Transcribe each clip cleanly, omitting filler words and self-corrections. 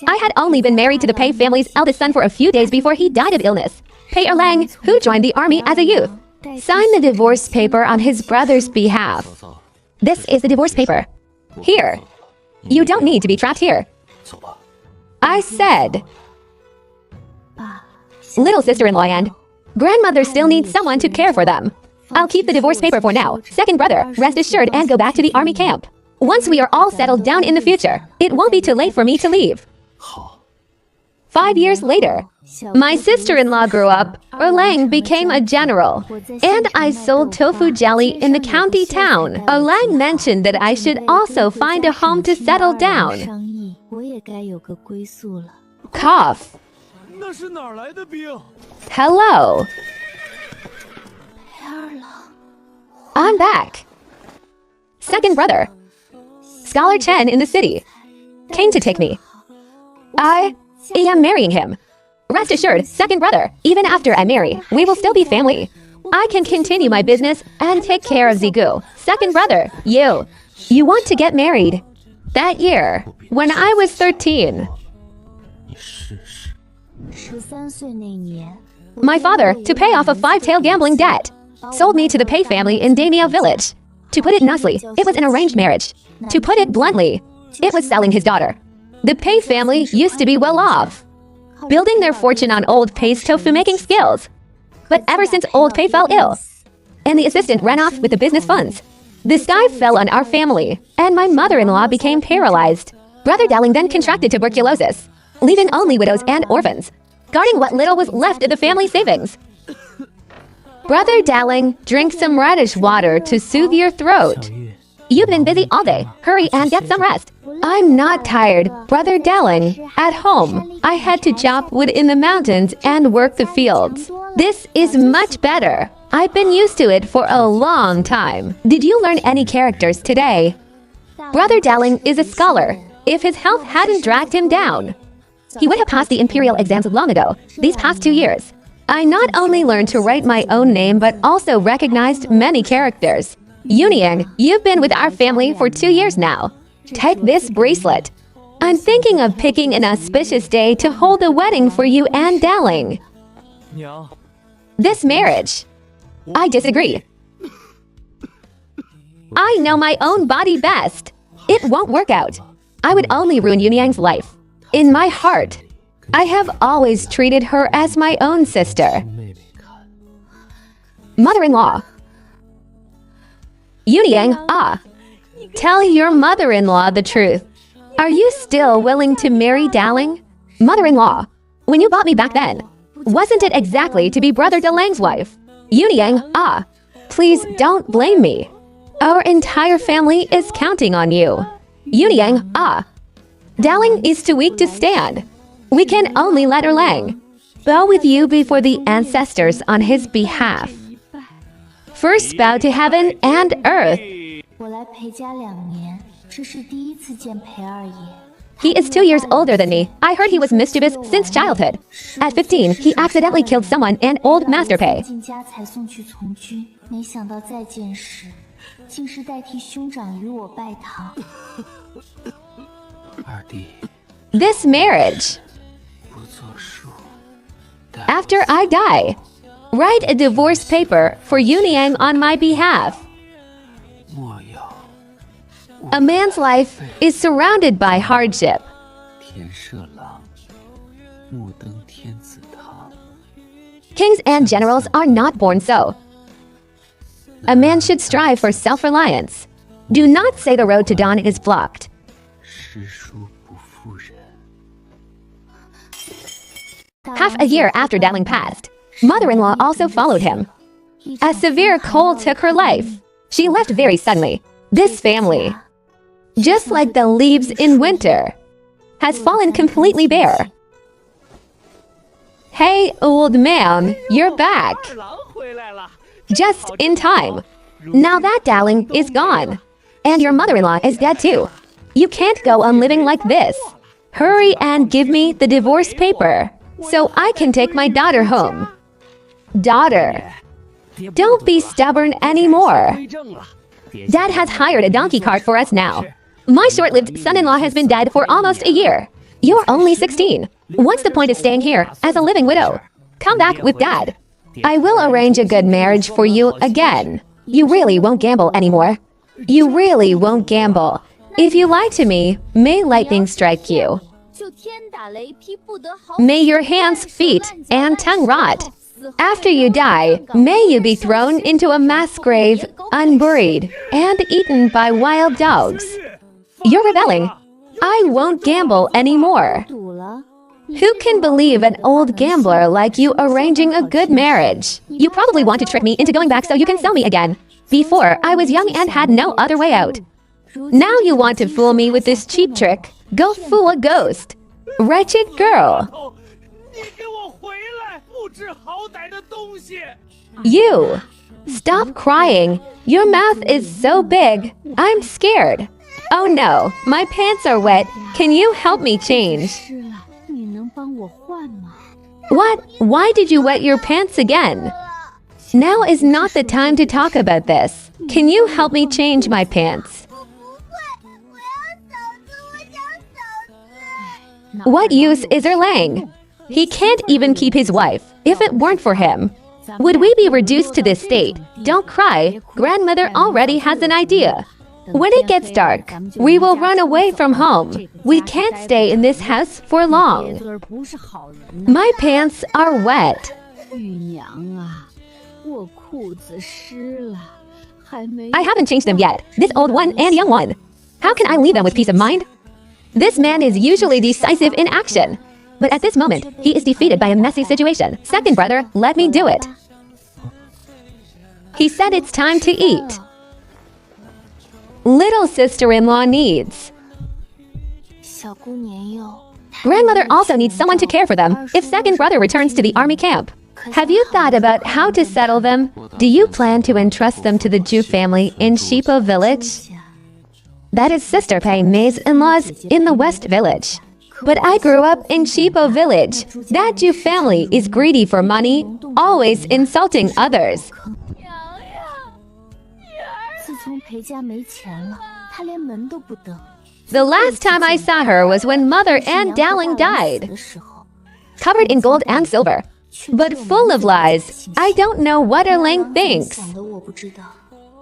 I had only been married to the Pei family's eldest son for a few days before he died of illness. Pei Erlang, who joined the army as a youth, signed the divorce paper on his brother's behalf. This is the divorce paper. Here. You don't need to be trapped here. I said. Little sister-in-law and grandmother still need someone to care for them. I'll keep the divorce paper for now. Second brother, rest assured and go back to the army camp. Once we are all settled down in the future, it won't be too late for me to leave. 5 years later, my sister-in-law grew up, Erlang became a general, and I sold tofu jelly in the county town. Erlang mentioned that I should also find a home to settle down. Cough. Hello. I'm back. Second brother, Scholar Chen in the city, came to take me. I am marrying him. Rest assured, second brother, even after I marry, we will still be family. I can continue my business and take care of Zigu. Second brother, you want to get married. That year, when I was 13. My father, to pay off a 5-tail gambling debt, sold me to the Pei family in Daimyo village. To put it nicely, it was an arranged marriage. To put it bluntly, it was selling his daughter. The Pei family used to be well off, building their fortune on old Pei's tofu-making skills. But ever since old Pei fell ill, and the assistant ran off with the business funds, the sky fell on our family, and my mother-in-law became paralyzed. Brother Dowling then contracted tuberculosis, leaving only widows and orphans, guarding what little was left of the family savings. Brother Dowling, drink some radish water to soothe your throat. You've been busy all day. Hurry and get some rest. I'm not tired, Brother Dowling. At home, I had to chop wood in the mountains and work the fields. This is much better. I've been used to it for a long time. Did you learn any characters today? Brother Dowling is a scholar. If his health hadn't dragged him down, he would have passed the imperial exams long ago, these past 2 years. I not only learned to write my own name, but also recognized many characters. Yuniang, you've been with our family for 2 years now. Take this bracelet. I'm thinking of picking an auspicious day to hold the wedding for you and Dowling. This marriage. I disagree. I know my own body best. It won't work out. I would only ruin Yuniang's life. In my heart, I have always treated her as my own sister. Mother-in-law. Yuniang, tell your mother-in-law the truth. Are you still willing to marry Dowling? Mother-in-law, when you bought me back then, wasn't it exactly to be Brother Dalang's wife? Yuniang, please don't blame me. Our entire family is counting on you. Yuniang, Dowling is too weak to stand. We can only let Erlang bow with you before the ancestors on his behalf. First bow to heaven and earth. He is 2 years older than me. I heard he was mischievous since childhood. At 15, he accidentally killed someone and old Master Pei. This marriage. After I die, write a divorce paper for Yuniang on my behalf. A man's life is surrounded by hardship. Kings and generals are not born so. A man should strive for self-reliance. Do not say the road to dawn is blocked. Half a year after Dowling passed, mother-in-law also followed him. A severe cold took her life. She left very suddenly. This family, just like the leaves in winter, has fallen completely bare. Hey, old man, you're back. Just in time. Now that Dowling is gone, and your mother-in-law is dead too. You can't go on living like this. Hurry and give me the divorce paper, so I can take my daughter home. Daughter, don't be stubborn anymore. Dad has hired a donkey cart for us now. My short-lived son-in-law has been dead for almost a year. You're only 16. What's the point of staying here as a living widow? Come back with Dad. I will arrange a good marriage for you again. You really won't gamble anymore. You really won't gamble. If you lie to me, may lightning strike you. May your hands, feet, and tongue rot. After you die, may you be thrown into a mass grave, unburied, and eaten by wild dogs. You're rebelling. I won't gamble anymore. Who can believe an old gambler like you arranging a good marriage? You probably want to trick me into going back so you can sell me again. Before, I was young and had no other way out. Now you want to fool me with this cheap trick. Go fool a ghost. Wretched girl. You. Stop crying. Your mouth is so big. I'm scared. Oh no, my pants are wet. Can you help me change? What? Why did you wet your pants again? Now is not the time to talk about this. Can you help me change my pants? What use is Erlang? He can't even keep his wife. If it weren't for him, would we be reduced to this state? Don't cry. Grandmother already has an idea. When it gets dark, we will run away from home. We can't stay in this house for long. My pants are wet. I haven't changed them yet. This old one and young one. How can I leave them with peace of mind? This man is usually decisive in action. But at this moment, he is defeated by a messy situation. Second brother, let me do it. He said it's time to eat. Little sister-in-law needs. Grandmother also needs someone to care for them if second brother returns to the army camp. Have you thought about how to settle them? Do you plan to entrust them to the Jew family in Sheepo village? That is Sister Pei Mei's in-laws in the West village. But I grew up in Sheepo village. That Jew family is greedy for money, always insulting others. The last time I saw her was when Mother and Darling died. Covered in gold and silver, but full of lies. I don't know what Erlang thinks.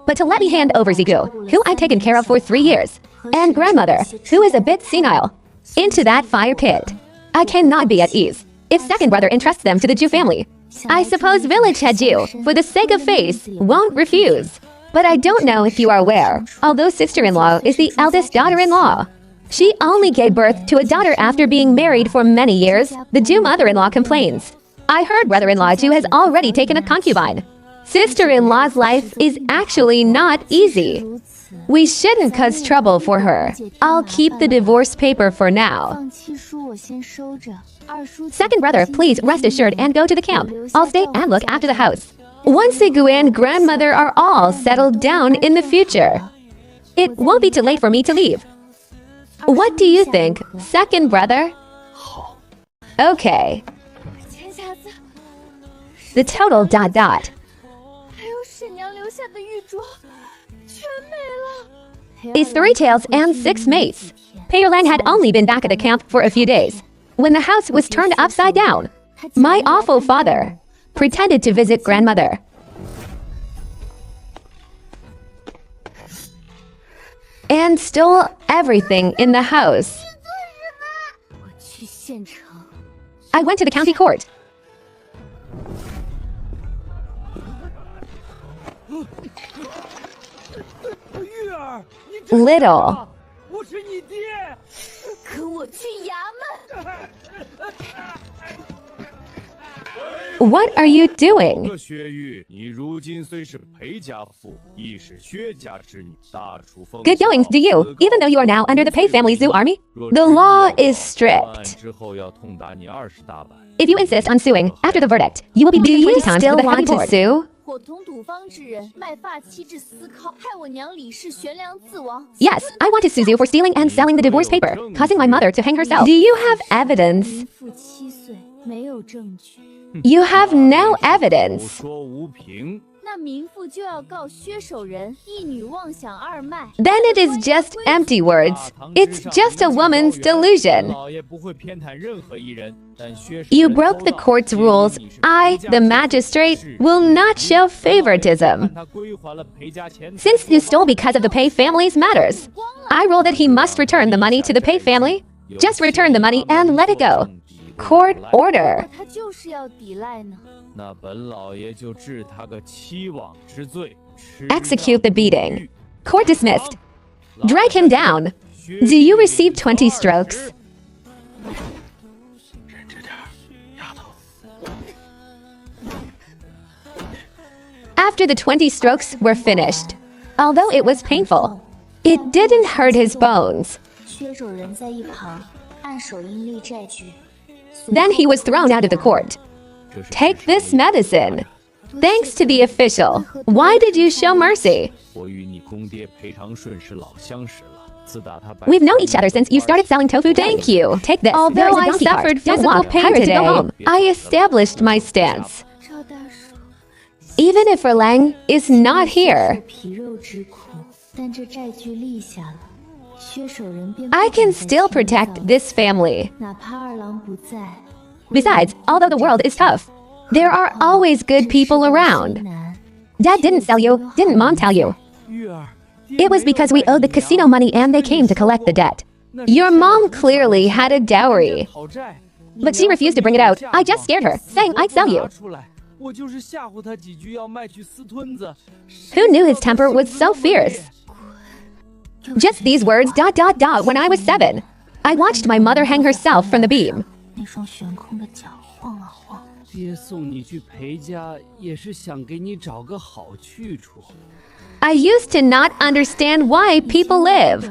But to let me hand over Zigu, who I've taken care of for 3 years, and grandmother, who is a bit senile, into that fire pit. I cannot be at ease if second brother entrusts them to the Jew family. I suppose village head Jew, for the sake of face, won't refuse. But I don't know if you are aware, although sister-in-law is the eldest daughter-in-law. She only gave birth to a daughter after being married for many years. The Jew mother-in-law complains. I heard brother-in-law Jew has already taken a concubine. Sister-in-law's life is actually not easy. We shouldn't cause trouble for her. I'll keep the divorce paper for now. Second brother, please rest assured and go to the camp. I'll stay and look after the house. Once Zigu and grandmother are all settled down in the future, it won't be too late for me to leave. What do you think, second brother? Okay. The total ... is 3 tails and 6 mates. Pei Erlang had only been back at the camp for a few days when the house was turned upside down. My awful father pretended to visit grandmother. And stole everything in the house. I went to the county court. Little. What are you doing? Good goings to you, even though you are now under the Pei family zoo army. The law is strict. If you insist on suing after the verdict, you will be beaten 20 times with a heavy board. Sue? Yes, I want to sue you for stealing and selling the divorce paper, causing my mother to hang herself. Do you have evidence? You have no evidence. then it is just empty words. It's just a woman's delusion. You broke the court's rules. I, the magistrate, will not show favoritism. Since you stole because of the Pei family's matters, I rule that he must return the money to the Pei family. Just return the money and let it go. Court order. Execute the beating. Court dismissed. Drag him down. Do you receive 20 strokes? After the 20 strokes were finished, although it was painful, it didn't hurt his bones. Then he was thrown out of the court. Take this medicine. Thanks to the official. Why did you show mercy? We've known each other since you started selling tofu. Thank you. Take this. Although I suffered physical pain today, I established my stance. Even if Erlang is not here, I can still protect this family. Besides, although the world is tough, there are always good people around. Dad didn't sell you, didn't Mom tell you? It was because we owed the casino money and they came to collect the debt. Your mom clearly had a dowry, but she refused to bring it out. I just scared her, saying I'd sell you. Who knew his temper was so fierce? Just these words, ... when I was 7. I watched my mother hang herself from the beam. I used to not understand why people live.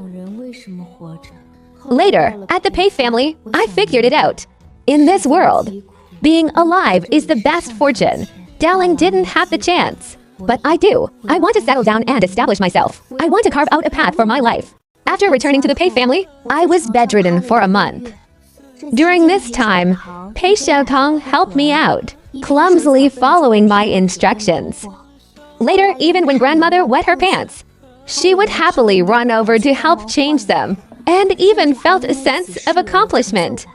Later, at the Pei family, I figured it out. In this world, being alive is the best fortune. Dowling didn't have the chance. But I do. I want to settle down and establish myself. I want to carve out a path for my life. After returning to the Pei family, I was bedridden for a month. During this time, Pei Xiaotong helped me out, clumsily following my instructions. Later, even when grandmother wet her pants, she would happily run over to help change them, and even felt a sense of accomplishment.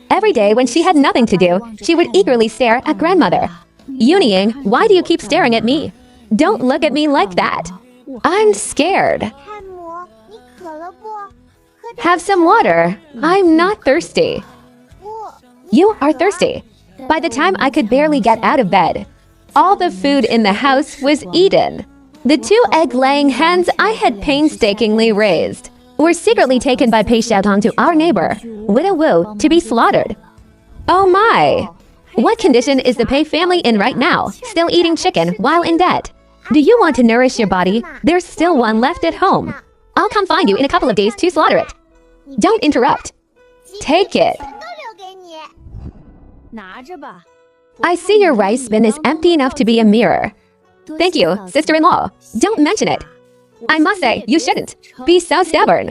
Every day when she had nothing to do, she would eagerly stare at grandmother. Yunying, why do you keep staring at me? Don't look at me like that. I'm scared. Have some water. I'm not thirsty. You are thirsty. By the time I could barely get out of bed, all the food in the house was eaten. The 2 egg-laying hens I had painstakingly raised were secretly taken by Pei Xiaotong to our neighbor, Widow Wu, to be slaughtered. Oh my! What condition is the Pei family in right now, still eating chicken while in debt? Do you want to nourish your body? There's still one left at home. I'll come find you in a couple of days to slaughter it. Don't interrupt. Take it. I see your rice bin is empty enough to be a mirror. Thank you, sister-in-law. Don't mention it. I must say, you shouldn't be so stubborn.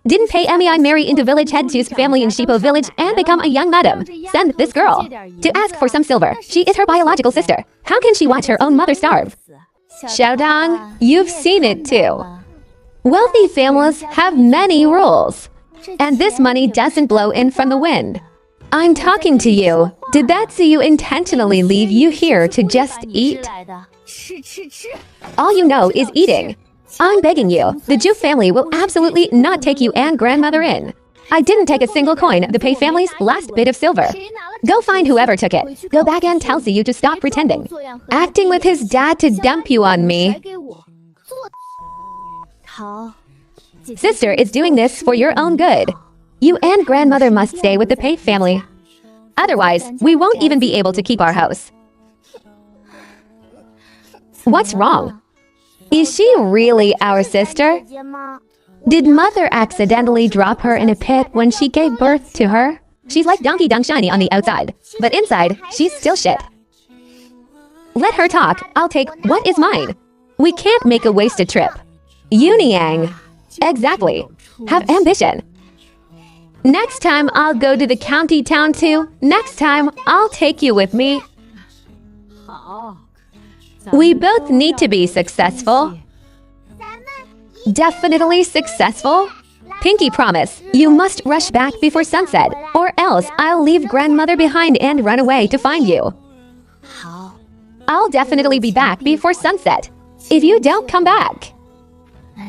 Didn't Pei Mei marry into village head Chu's family in Shipo village and become a young madam? Send this girl to ask for some silver. She is her biological sister. How can she watch her own mother starve? Xiaodong, you've seen it too. Wealthy families have many rules, and this money doesn't blow in from the wind. I'm talking to you. Did that see you intentionally leave you here to just eat? All you know is eating. I'm begging you, the Zhu family will absolutely not take you and grandmother in. I didn't take a single coin of the Pei family's last bit of silver. Go find whoever took it. Go back and tell Ziyu to stop pretending. Acting with his dad to dump you on me. Sister is doing this for your own good. You and grandmother must stay with the Pei family. Otherwise, we won't even be able to keep our house. What's wrong? Is she really our sister? Did mother accidentally drop her in a pit when she gave birth to her? She's like Donkey Dong Shiny on the outside, but inside, she's still shit. Let her talk. I'll take what is mine. We can't make a wasted trip. Yunyang. Exactly. Have ambition. Next time I'll go to the county town too. Next time I'll take you with me. We both need to be successful. Definitely successful. Pinky promise, you must rush back before sunset, or else I'll leave grandmother behind and run away to find you. I'll definitely be back before sunset. If you don't come back,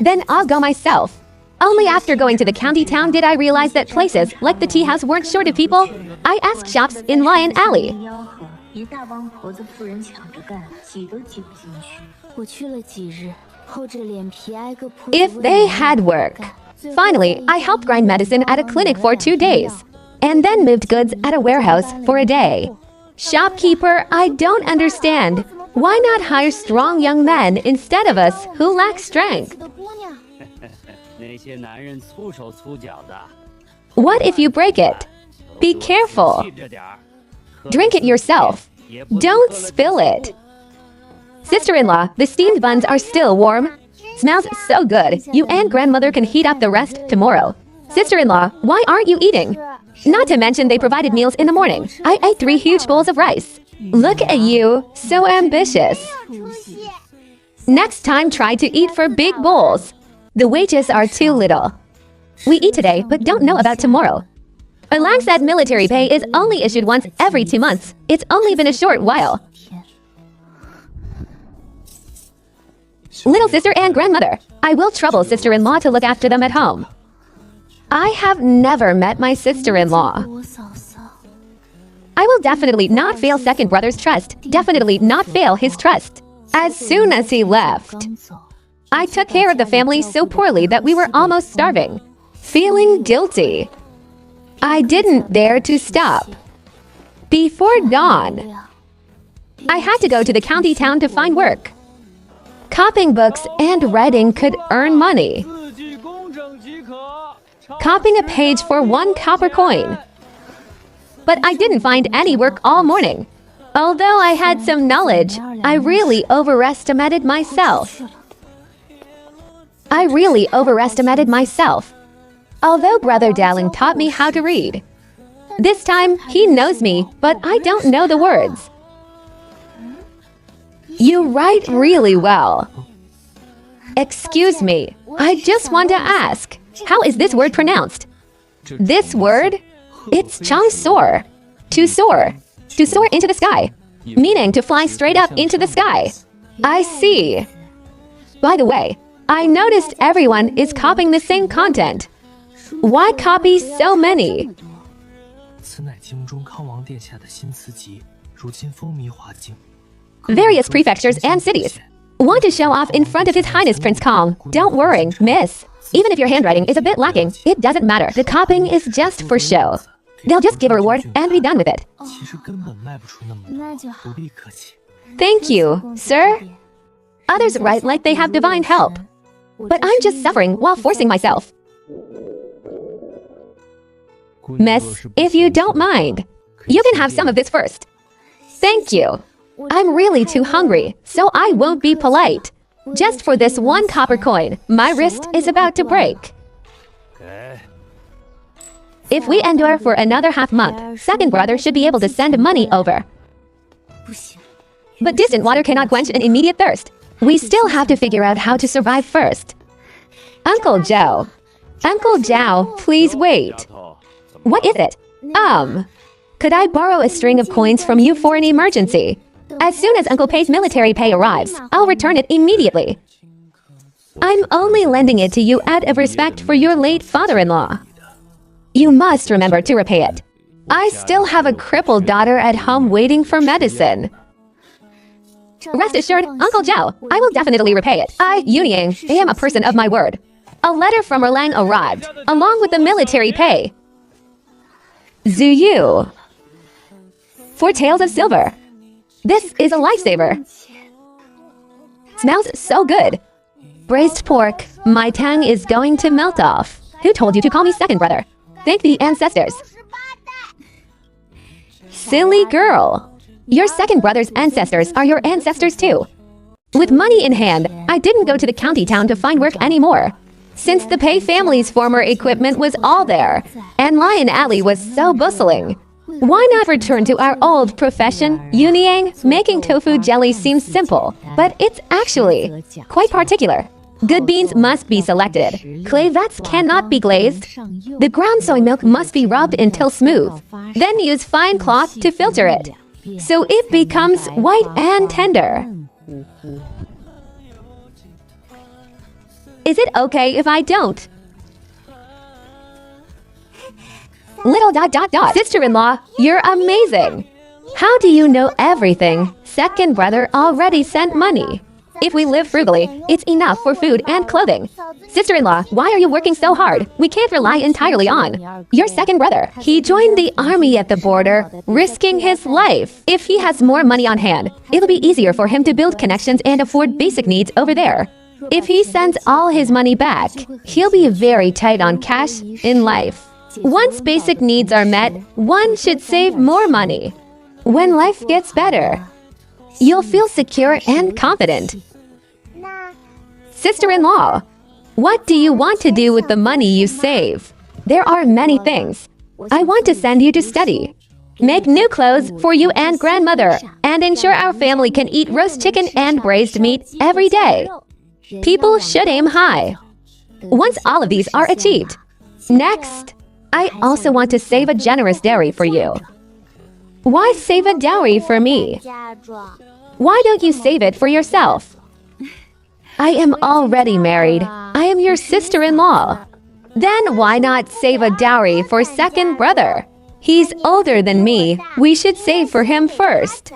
then I'll go myself. Only after going to the county town did I realize that places like the tea house weren't short of people. I asked shops in Lion Alley. If they had work. Finally, I helped grind medicine at a clinic for 2 days, and then moved goods at a warehouse for a day. Shopkeeper, I don't understand. Why not hire strong young men instead of us who lack strength? What if you break it? Be careful. Drink it yourself. Don't spill it. Sister-in-law, the steamed buns are still warm. Smells so good. You and grandmother can heat up the rest tomorrow. Sister-in-law, why aren't you eating? Not to mention they provided meals in the morning. I ate 3 huge bowls of rice. Look at you, so ambitious. Next time try to eat for big bowls. The wages are too little. We eat today but don't know about tomorrow. Alang said military pay is only issued once every 2 months. It's only been a short while. Little sister and grandmother. I will trouble sister-in-law to look after them at home. I have never met my sister-in-law. I will definitely not fail second brother's trust. Definitely not fail his trust. As soon as he left, I took care of the family so poorly that we were almost starving. Feeling guilty. I didn't dare to stop. Before dawn, I had to go to the county town to find work. Copying books and writing could earn money. Copying a page for 1 copper coin. But I didn't find any work all morning. Although I had some knowledge, I really overestimated myself. Although Brother Dowling taught me how to read. This time, he knows me, but I don't know the words. You write really well. Excuse me, I just want to ask, how is this word pronounced? This word? It's changsor. To soar. To soar into the sky. Meaning to fly straight up into the sky. I see. By the way, I noticed everyone is copying the same content. Why copy so many? Various prefectures and cities. Want to show off in front of His Highness Prince Kong. Don't worry, miss. Even if your handwriting is a bit lacking, it doesn't matter. The copying is just for show. They'll just give a reward and be done with it. Thank you, sir. Others write like they have divine help. But I'm just suffering while forcing myself. Miss, if you don't mind, you can have some of this first. Thank you. I'm really too hungry, so I won't be polite. Just for this 1 copper coin, my wrist is about to break. If we endure for another half month, second brother should be able to send money over. But distant water cannot quench an immediate thirst. We still have to figure out how to survive first. Uncle Zhao. Uncle Zhao, please wait. What is it? Could I borrow a string of coins from you for an emergency? As soon as Uncle Pei's military pay arrives, I'll return it immediately. I'm only lending it to you out of respect for your late father-in-law. You must remember to repay it. I still have a crippled daughter at home waiting for medicine. Rest assured, Uncle Zhao, I will definitely repay it. I, Yunying, am a person of my word. A letter from Erlang arrived, along with the military pay. Zuyu. 4 taels of silver. This is a lifesaver. Smells so good. Braised pork. My tongue is going to melt off. Who told you to call me second brother? Thank the ancestors. Silly girl. Your second brother's ancestors are your ancestors too. With money in hand, I didn't go to the county town to find work anymore. Since the Pei family's former equipment was all there, and Lion Alley was so bustling, Why not return to our old profession, Yuniang? Making tofu jelly seems simple, but it's actually quite particular. Good beans must be selected. Clavets cannot be glazed. The ground soy milk must be rubbed until smooth. Then use fine cloth to filter it, so it becomes white and tender. Is it okay if I don't? Little ... Sister-in-law, you're amazing. How do you know everything? Second brother already sent money. If we live frugally, it's enough for food and clothing. Sister-in-law, why are you working so hard? We can't rely entirely on your second brother. He joined the army at the border, risking his life. If he has more money on hand, it'll be easier for him to build connections and afford basic needs over there. If he sends all his money back, he'll be very tight on cash in life. Once basic needs are met, one should save more money. When life gets better, you'll feel secure and confident. Sister-in-law, what do you want to do with the money you save? There are many things. I want to send you to study, make new clothes for you and grandmother, and ensure our family can eat roast chicken and braised meat every day. People should aim high. Once all of these are achieved, next, I also want to save a generous dowry for you. Why save a dowry for me? Why don't you save it for yourself? I am already married. I am your sister-in-law. Then why not save a dowry for second brother? He's older than me. We should save for him first.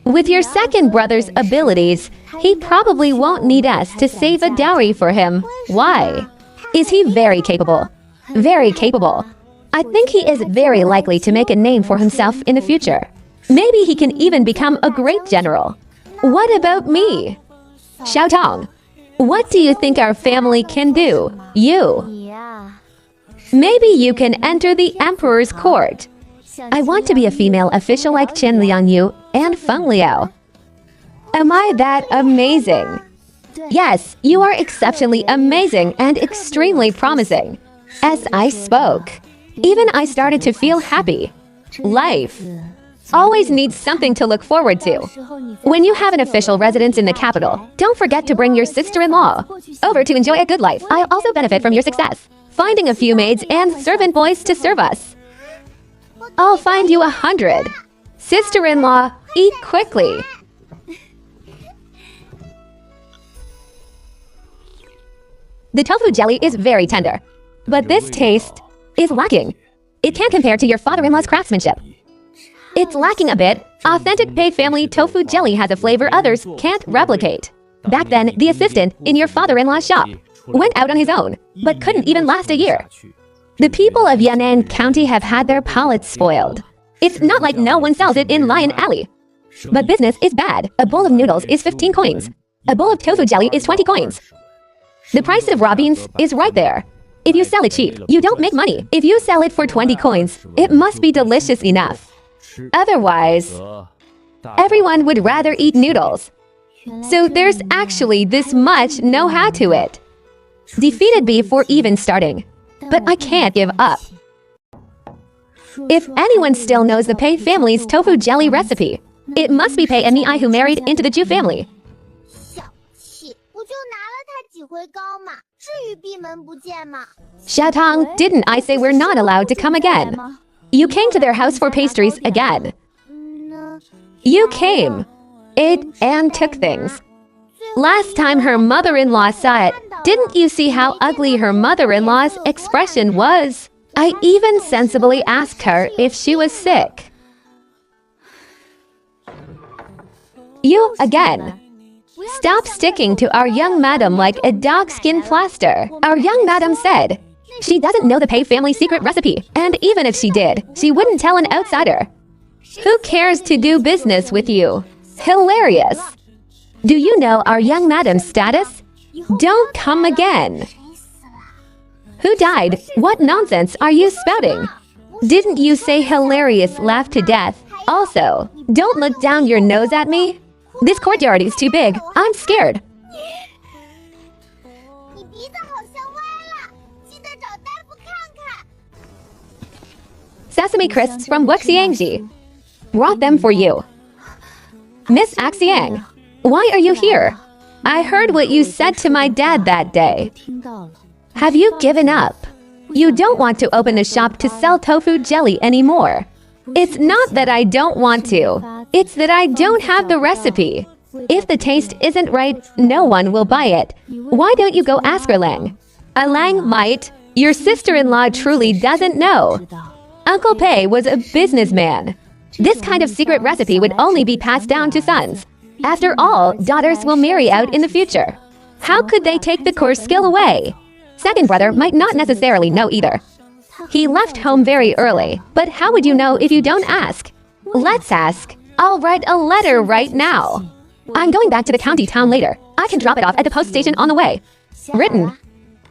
With your second brother's abilities, he probably won't need us to save a dowry for him. Why? Is he very capable? Very capable. I think he is very likely to make a name for himself in the future. Maybe he can even become a great general. What about me? Xiaotong, what do you think our family can do? You. Maybe you can enter the emperor's court. I want to be a female official like Qin Liangyu and Feng Liao. Am I that amazing? Yes, you are exceptionally amazing and extremely promising. As I spoke, even I started to feel happy. Life always needs something to look forward to. When you have an official residence in the capital, don't forget to bring your sister-in-law over to enjoy a good life. I'll also benefit from your success, finding a few maids and servant boys to serve us. I'll find you 100. Sister-in-law, eat quickly. The tofu jelly is very tender, but this taste is lacking. It can't compare to your father-in-law's craftsmanship. It's lacking a bit. Authentic Pei family tofu jelly has a flavor others can't replicate. Back then, the assistant in your father-in-law's shop went out on his own, but couldn't even last a year. The people of Yan'an County have had their palates spoiled. It's not like no one sells it in Lion Alley. But business is bad. A bowl of noodles is 15 coins. A bowl of tofu jelly is 20 coins. The price of raw beans is right there. If you sell it cheap, you don't make money. If you sell it for 20 coins, it must be delicious enough. Otherwise, everyone would rather eat noodles. So there's actually this much know-how to it. Defeated before even starting. But I can't give up. If anyone still knows the Pei family's tofu jelly recipe, it must be Pei and Mi who married into the Zhu family. Xiaotong, didn't I say we're not allowed to come again? You came to their house for pastries again. You came, ate, and took things. Last time her mother-in-law saw it, didn't you see how ugly her mother-in-law's expression was? I even sensibly asked her if she was sick. You again. Stop sticking to our young madam like a dog-skin plaster. Our young madam said she doesn't know the Pei family secret recipe, and even if she did, she wouldn't tell an outsider. Who cares to do business with you? Hilarious. Do you know our young madam's status? Don't come again. Who died? What nonsense are you spouting? Didn't you say hilarious laugh to death? Also, don't look down your nose at me. This courtyard is too big. I'm scared. sesame crisps from Wuxiangji. Brought them for you. Miss Axiang, why are you here? I heard what you said to my dad that day. Have you given up? You don't want to open a shop to sell tofu jelly anymore. It's not that I don't want to. It's that I don't have the recipe. If the taste isn't right, no one will buy it. Why don't you go ask Erlang? Erlang might. Your sister-in-law truly doesn't know. Uncle Pei was a businessman. This kind of secret recipe would only be passed down to sons. After all, daughters will marry out in the future. How could they take the core skill away? Second brother might not necessarily know either. He left home very early, but how would you know if you don't ask? Let's ask. I'll write a letter right now. I'm going back to the county town later. I can drop it off at the post station on the way. Written.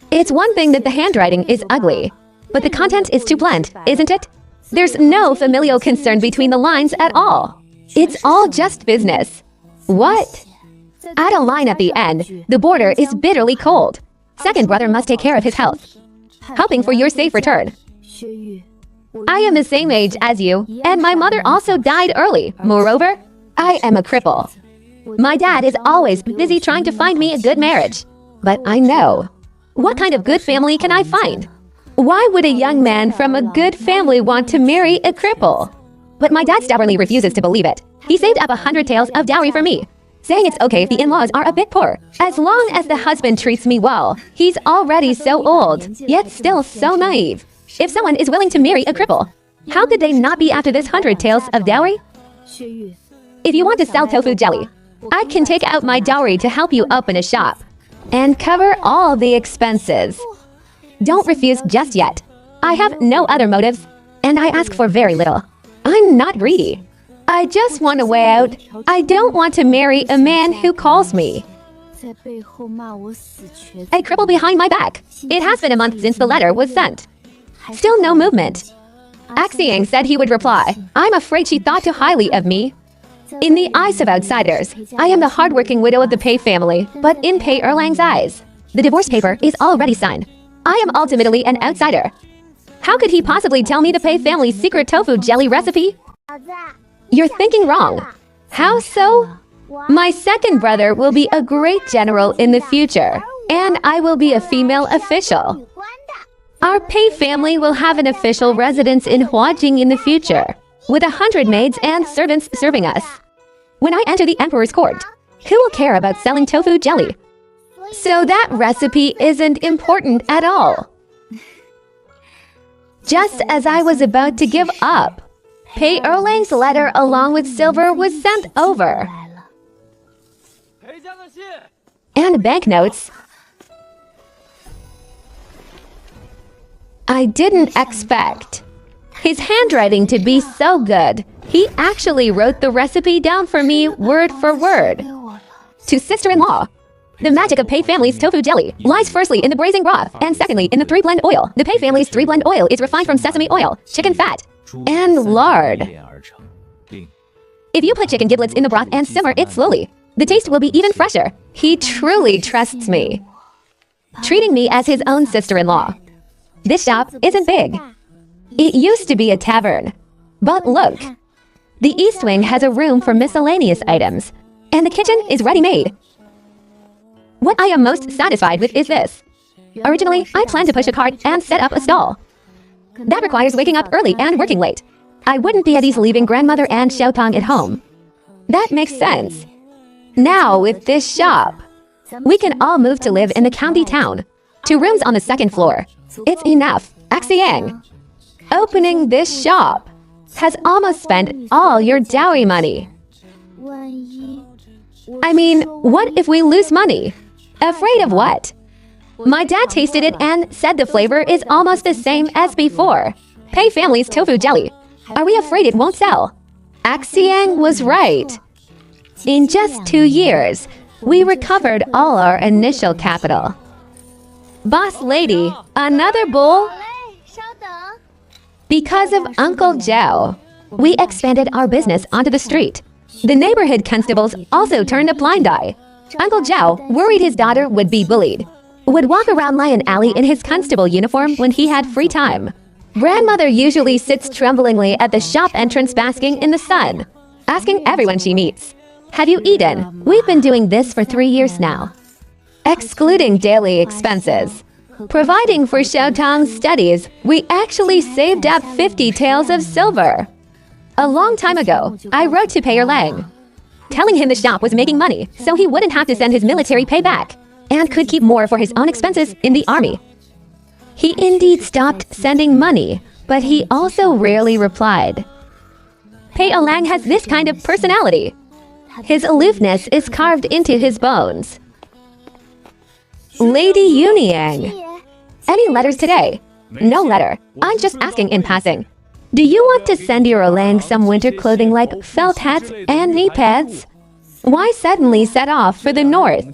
It's one thing that the handwriting is ugly, but the content is too bland, isn't it? There's no familial concern between the lines at all. It's all just business. What? Add a line at the end. The border is bitterly cold. Second brother must take care of his health. Hoping for your safe return. I am the same age as you, and my mother also died early. Moreover, I am a cripple. My dad is always busy trying to find me a good marriage. But I know. What kind of good family can I find? Why would a young man from a good family want to marry a cripple? But my dad stubbornly refuses to believe it. He saved up 100 taels of dowry for me, saying it's okay if the in-laws are a bit poor, as long as the husband treats me well. He's already so old, yet still so naive. If someone is willing to marry a cripple, how could they not be after this 100 taels of dowry? If you want to sell tofu jelly, I can take out my dowry to help you open a shop and cover all the expenses. Don't refuse just yet. I have no other motives, and I ask for very little. I'm not greedy. I just want a way out. I don't want to marry a man who calls me a cripple behind my back. It has been a month since the letter was sent. Still no movement. Axiang said he would reply. I'm afraid she thought too highly of me. In the eyes of outsiders, I am the hardworking widow of the Pei family, but in Pei Erlang's eyes, the divorce paper is already signed. I am ultimately an outsider. How could he possibly tell me the Pei family's secret tofu jelly recipe? You're thinking wrong. How so? My second brother will be a great general in the future, and I will be a female official. Our Pei family will have an official residence in Huajing in the future, with 100 maids and servants serving us. When I enter the emperor's court, who will care about selling tofu jelly? So that recipe isn't important at all. Just as I was about to give up, Pei Erlang's letter along with silver was sent over. And banknotes. I didn't expect his handwriting to be so good. He actually wrote the recipe down for me word for word. To sister-in-law. The magic of Pei family's tofu jelly lies firstly in the braising broth, and secondly in the 3-blend oil. The Pei family's 3-blend oil is refined from sesame oil, chicken fat, and lard. If you put chicken giblets in the broth and simmer it slowly, the taste will be even fresher. He truly trusts me, treating me as his own sister-in-law. This shop isn't big. It used to be a tavern. But look, the east wing has a room for miscellaneous items, and the kitchen is ready-made. What I am most satisfied with is this. Originally, I planned to push a cart and set up a stall. That requires waking up early and working late. I wouldn't be at ease leaving grandmother and Xiaotong at home. That makes sense. Now, with this shop, we can all move to live in the county town. 2 rooms on the 2nd floor. It's enough. Axiang, opening this shop has almost spent all your dowry money. I mean, what if we lose money? Afraid of what? My dad tasted it and said the flavor is almost the same as before. Pei family's tofu jelly. Are we afraid it won't sell? Axiang was right. In just 2 years, we recovered all our initial capital. Boss lady, another bowl? Because of Uncle Zhao, we expanded our business onto the street. The neighborhood constables also turned a blind eye. Uncle Zhao worried his daughter would be bullied, would walk around Lion Alley in his constable uniform when he had free time. Grandmother usually sits tremblingly at the shop entrance basking in the sun, asking everyone she meets, "Have you eaten?" We've been doing this for 3 years now. Excluding daily expenses, providing for Xiaotang's studies, we actually saved up 50 taels of silver. A long time ago, I wrote to Payer Lang, telling him the shop was making money so he wouldn't have to send his military pay back and could keep more for his own expenses in the army. He indeed stopped sending money, but he also rarely replied. Payer Lang has this kind of personality. His aloofness is carved into his bones. Lady Yuniang. Any letters today? No letter. I'm just asking in passing. Do you want to send your Lang some winter clothing like felt hats and knee pads? Why suddenly set off for the north?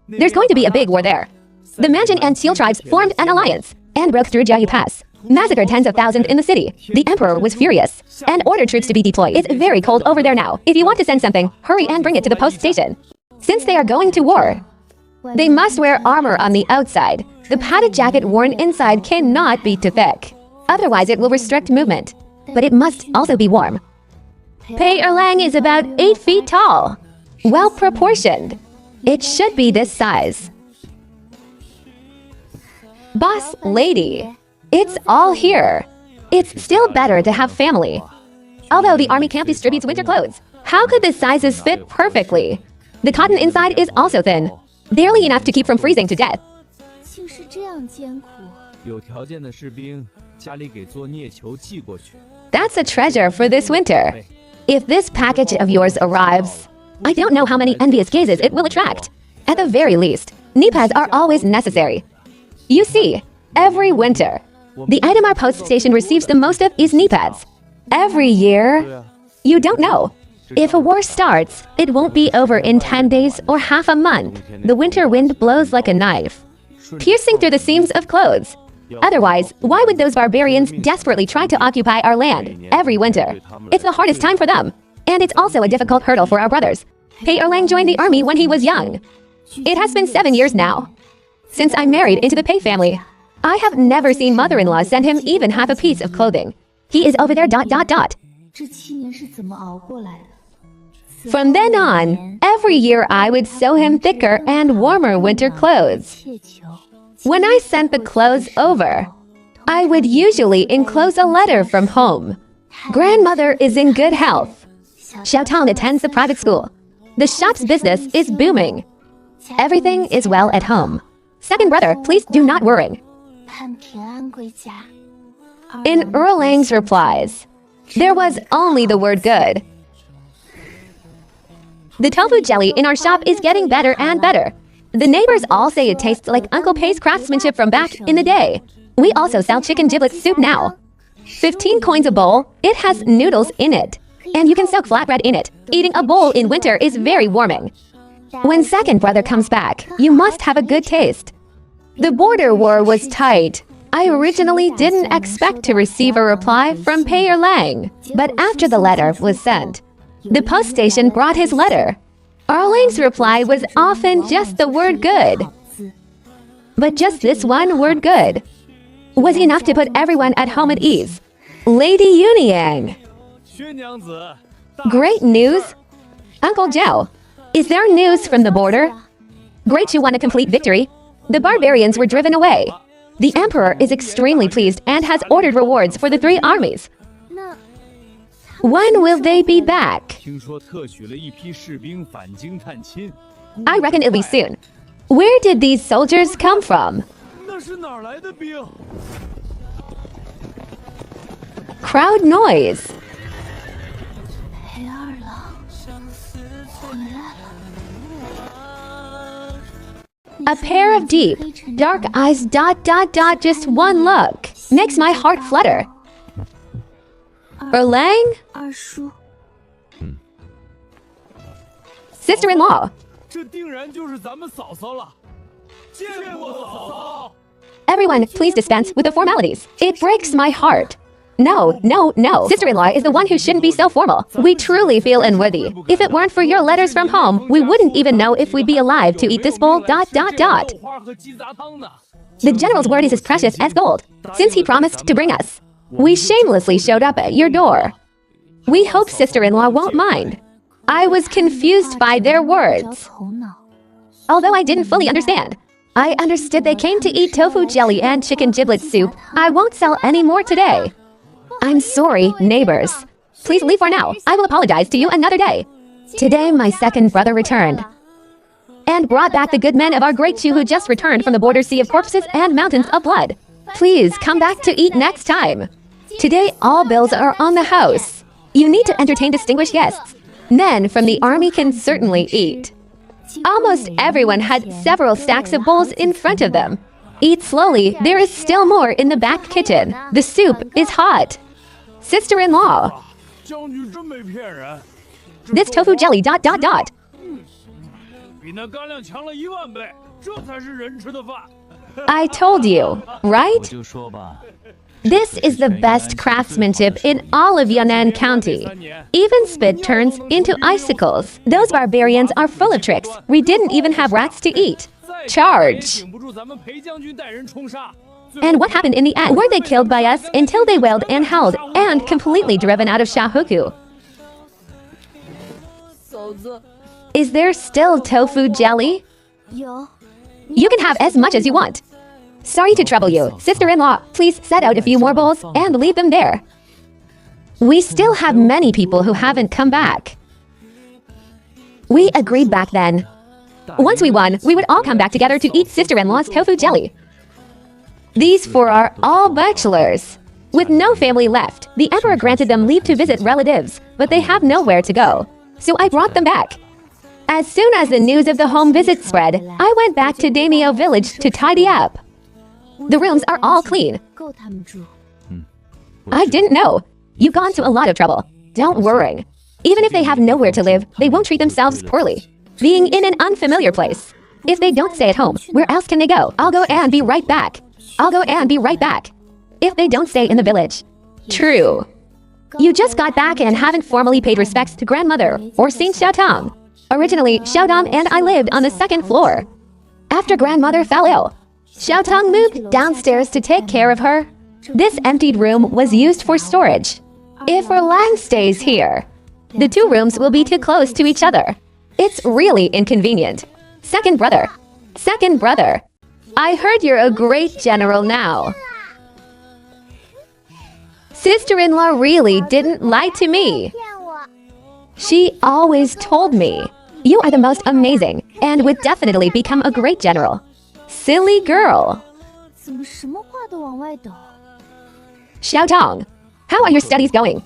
There's going to be a big war there. The Manjin and Seal tribes formed an alliance and broke through Jiayu Pass, massacred tens of thousands in the city. The emperor was furious and ordered troops to be deployed. It's very cold over there now. If you want to send something, hurry and bring it to the post station. Since they are going to war, they must wear armor on the outside. The padded jacket worn inside cannot be too thick. Otherwise, it will restrict movement. But it must also be warm. Pei Erlang is about 8 feet tall. Well proportioned. It should be this size. Boss lady, it's all here. It's still better to have family. Although the army camp distributes winter clothes, how could the sizes fit perfectly? The cotton inside is also thin, barely enough to keep from freezing to death. That's a treasure for this winter. If this package of yours arrives, I don't know how many envious gazes it will attract. At the very least, knee pads are always necessary. You see, every winter, the item our post station receives the most of is knee pads. Every year, you don't know. If a war starts, it won't be over in 10 days or half a month. The winter wind blows like a knife, piercing through the seams of clothes. Otherwise, why would those barbarians desperately try to occupy our land every winter? It's the hardest time for them, and it's also a difficult hurdle for our brothers. Pei Erlang joined the army when he was young. It has been 7 years now. Since I married into the Pei family, I have never seen mother-in-law send him even half a piece of clothing. He is over there ... From then on, every year I would sew him thicker and warmer winter clothes. When I sent the clothes over, I would usually enclose a letter from home. Grandmother is in good health. Xiaotang attends the private school. The shop's business is booming. Everything is well at home. Second brother, please do not worry. In Erlang's replies, there was only the word good. The tofu jelly in our shop is getting better and better. The neighbors all say it tastes like Uncle Pei's craftsmanship from back in the day. We also sell chicken giblet soup now. 15 coins a bowl, it has noodles in it. And you can soak flatbread in it. Eating a bowl in winter is very warming. When second brother comes back, you must have a good taste. The border war was tight. I originally didn't expect to receive a reply from Pei Erlang. But after the letter was sent, the post station brought his letter. Erlang's reply was often just the word good. But just this one word good was enough to put everyone at home at ease. Lady Yuniang. Great news? Uncle Zhao, is there news from the border? Great, you won a complete victory. The barbarians were driven away. The emperor is extremely pleased and has ordered rewards for the 3 armies. When will they be back? I reckon it'll be soon. Where did these soldiers come from? Crowd noise. A pair of deep, dark eyes ... just one look makes my heart flutter. Erlang? Sister-in-law. Everyone, please dispense with the formalities. It breaks my heart. No. Sister-in-law is the one who shouldn't be so formal. We truly feel unworthy. If it weren't for your letters from home, we wouldn't even know if we'd be alive to eat this bowl ... The general's word is as precious as gold, since he promised to bring us. We shamelessly showed up at your door. We hope sister-in-law won't mind. I was confused by their words. Although I didn't fully understand. I understood they came to eat tofu jelly and chicken giblet soup. I won't sell any more today. I'm sorry, neighbors. Please leave for now. I will apologize to you another day. Today, my second brother returned and brought back the good men of our great Chu who just returned from the border sea of corpses and mountains of blood. Please come back to eat next time. Today, all bills are on the house. You need to entertain distinguished guests. Men from the army can certainly eat. Almost everyone had several stacks of bowls in front of them. Eat slowly, there is still more in the back kitchen. The soup is hot. Sister-in-law. This tofu jelly ... I told you, right? This is the best craftsmanship in all of Yunnan County. Even spit turns into icicles. Those barbarians are full of tricks. We didn't even have rats to eat. Charge! And what happened in the end? Were they killed by us until they wailed and howled and completely driven out of Shahuku? Is there still tofu jelly? You can have as much as you want. Sorry to trouble you. Sister-in-law, please set out a few more bowls and leave them there. We still have many people who haven't come back. We agreed back then. Once we won, we would all come back together to eat sister-in-law's tofu jelly. These four are all bachelors. With no family left, the emperor granted them leave to visit relatives, but they have nowhere to go. So I brought them back. As soon as the news of the home visit spread, I went back to Daimyo village to tidy up. The rooms are all clean. I didn't know. You've gone to a lot of trouble. Don't worry. Even if they have nowhere to live, they won't treat themselves poorly. Being in an unfamiliar place. If they don't stay at home, where else can they go? I'll go and be right back. I'll go and be right back. If they don't stay in the village. True. You just got back and haven't formally paid respects to grandmother or seen Xiaotang. Originally, Xiaotang and I lived on the second floor. After grandmother fell ill, Xiaotang moved downstairs to take care of her. This emptied room was used for storage. If Erlang stays here, the two rooms will be too close to each other. It's really inconvenient. Second brother. Second brother. I heard you're a great general now. Sister-in-law really didn't lie to me. She always told me, you are the most amazing and would definitely become a great general. Silly girl. Xiaotang, how are your studies going?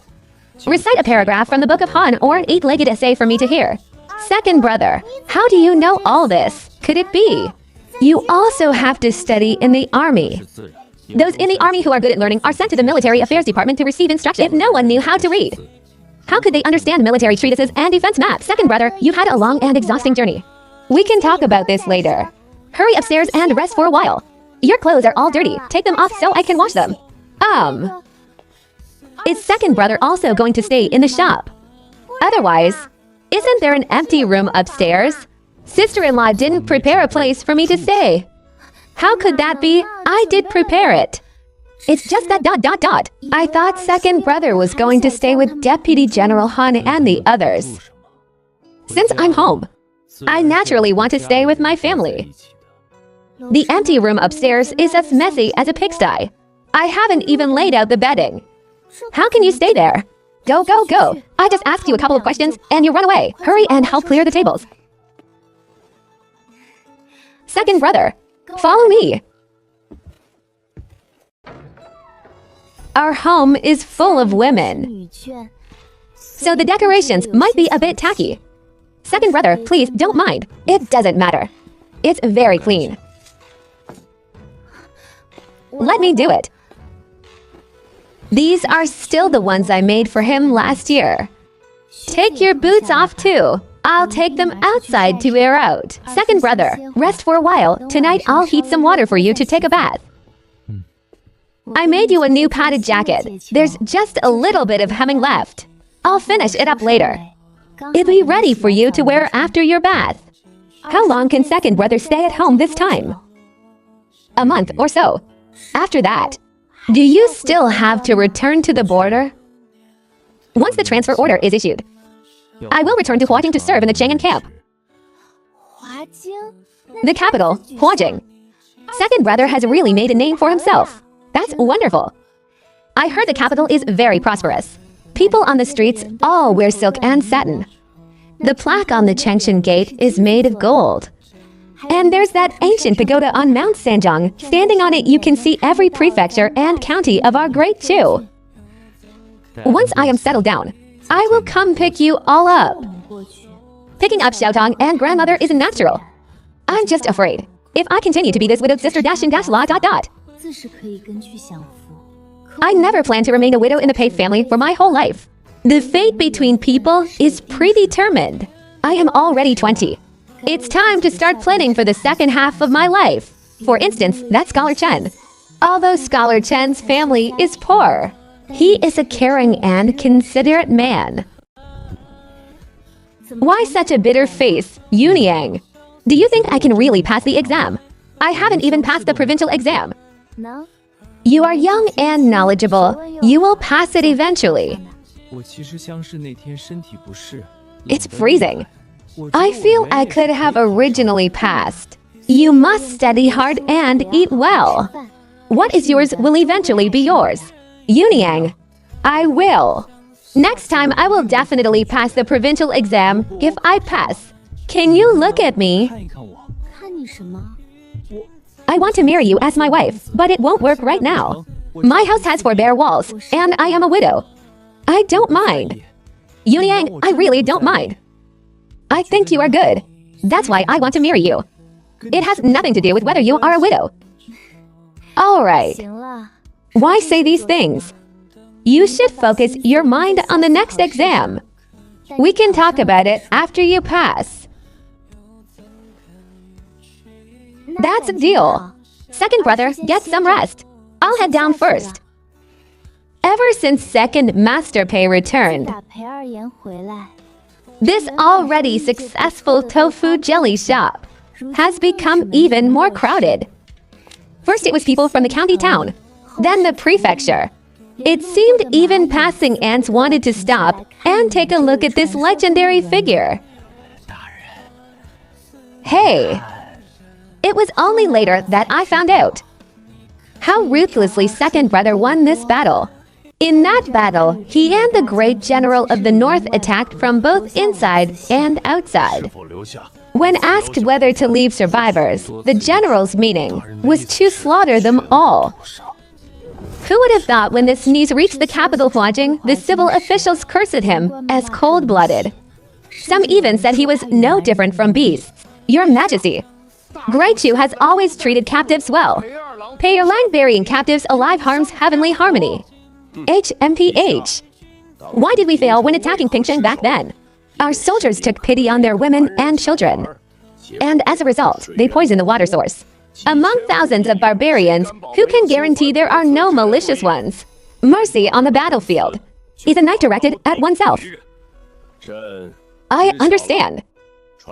Recite a paragraph from the Book of Han or an 8-legged essay for me to hear. Second brother, how do you know all this? Could it be? You also have to study in the army. Those in the army who are good at learning are sent to the military affairs department to receive instruction. If no one knew how to read, how could they understand military treatises and defense maps? Second brother, you've had a long and exhausting journey. We can talk about this later. Hurry upstairs and rest for a while. Your clothes are all dirty. Take them off so I can wash them. Is second brother also going to stay in the shop? Otherwise, isn't there an empty room upstairs? Sister-in-law didn't prepare a place for me to stay. How could that be? I did prepare it. It's just that ... I thought second brother was going to stay with Deputy General Han and the others. Since I'm home, I naturally want to stay with my family. The empty room upstairs is as messy as a pigsty. I haven't even laid out the bedding. How can you stay there? Go, go, go. I just asked you a couple of questions and you run away. Hurry and help clear the tables. Second brother, follow me. Our home is full of women, so the decorations might be a bit tacky. Second brother, please don't mind. It doesn't matter. It's very clean. Let me do it. These are still the ones I made for him last year. Take your boots off too. I'll take them outside to air out. Second brother, rest for a while. Tonight I'll heat some water for you to take a bath. I made you a new padded jacket. There's just a little bit of hemming left. I'll finish it up later. It'll be ready for you to wear after your bath. How long can second brother stay at home this time? A month or so. After that, do you still have to return to the border? Once the transfer order is issued, I will return to Huajing to serve in the Chang'an camp. The capital, Huajing. Second brother has really made a name for himself. That's wonderful. I heard the capital is very prosperous. People on the streets all wear silk and satin. The plaque on the Changshan gate is made of gold. And there's that ancient pagoda on Mount Sanjiang. Standing on it, you can see every prefecture and county of our great Chu. Once I am settled down, I will come pick you all up. Picking up Xiaotong and grandmother is natural. I'm just afraid. If I continue to be this widowed sister dash and dash la dot dot. I never plan to remain a widow in the Pei family for my whole life. The fate between people is predetermined. I am already 20. It's time to start planning for the second half of my life. For instance, that Scholar Chen. Although Scholar Chen's family is poor, he is a caring and considerate man. Why such a bitter face, Yuniang? Do you think I can really pass the exam? I haven't even passed the provincial exam. No? You are young and knowledgeable. You will pass it eventually. It's freezing. I feel I could have originally passed. You must study hard and eat well. What is yours will eventually be yours. Yuniang, I will. Next time I will definitely pass the provincial exam if I pass. Can you look at me? I want to marry you as my wife, but it won't work right now. My house has 4 bare walls, and I am a widow. I don't mind. Yuniang, I really don't mind. I think you are good. That's why I want to marry you. It has nothing to do with whether you are a widow. All right. Why say these things? You should focus your mind on the next exam. We can talk about it after you pass. That's a deal. Second brother, get some rest. I'll head down first. Ever since second Master Pei returned, this already successful tofu jelly shop has become even more crowded. First it was people from the county town, then the prefecture. It seemed even passing ants wanted to stop and take a look at this legendary figure. Hey! It was only later that I found out how ruthlessly second brother won this battle. In that battle, he and the great general of the north attacked from both inside and outside. When asked whether to leave survivors, the general's meaning was to slaughter them all. Who would have thought when this news reached the capital Huajing, the civil officials cursed him as cold-blooded. Some even said he was no different from beasts. Your Majesty, Great Chu has always treated captives well. Pei Erlang burying captives alive harms heavenly harmony. HMPH. Why did we fail when attacking Pingsheng back then? Our soldiers took pity on their women and children. And as a result, they poisoned the water source. Among thousands of barbarians, who can guarantee there are no malicious ones? Mercy on the battlefield is a knight directed at oneself. I understand.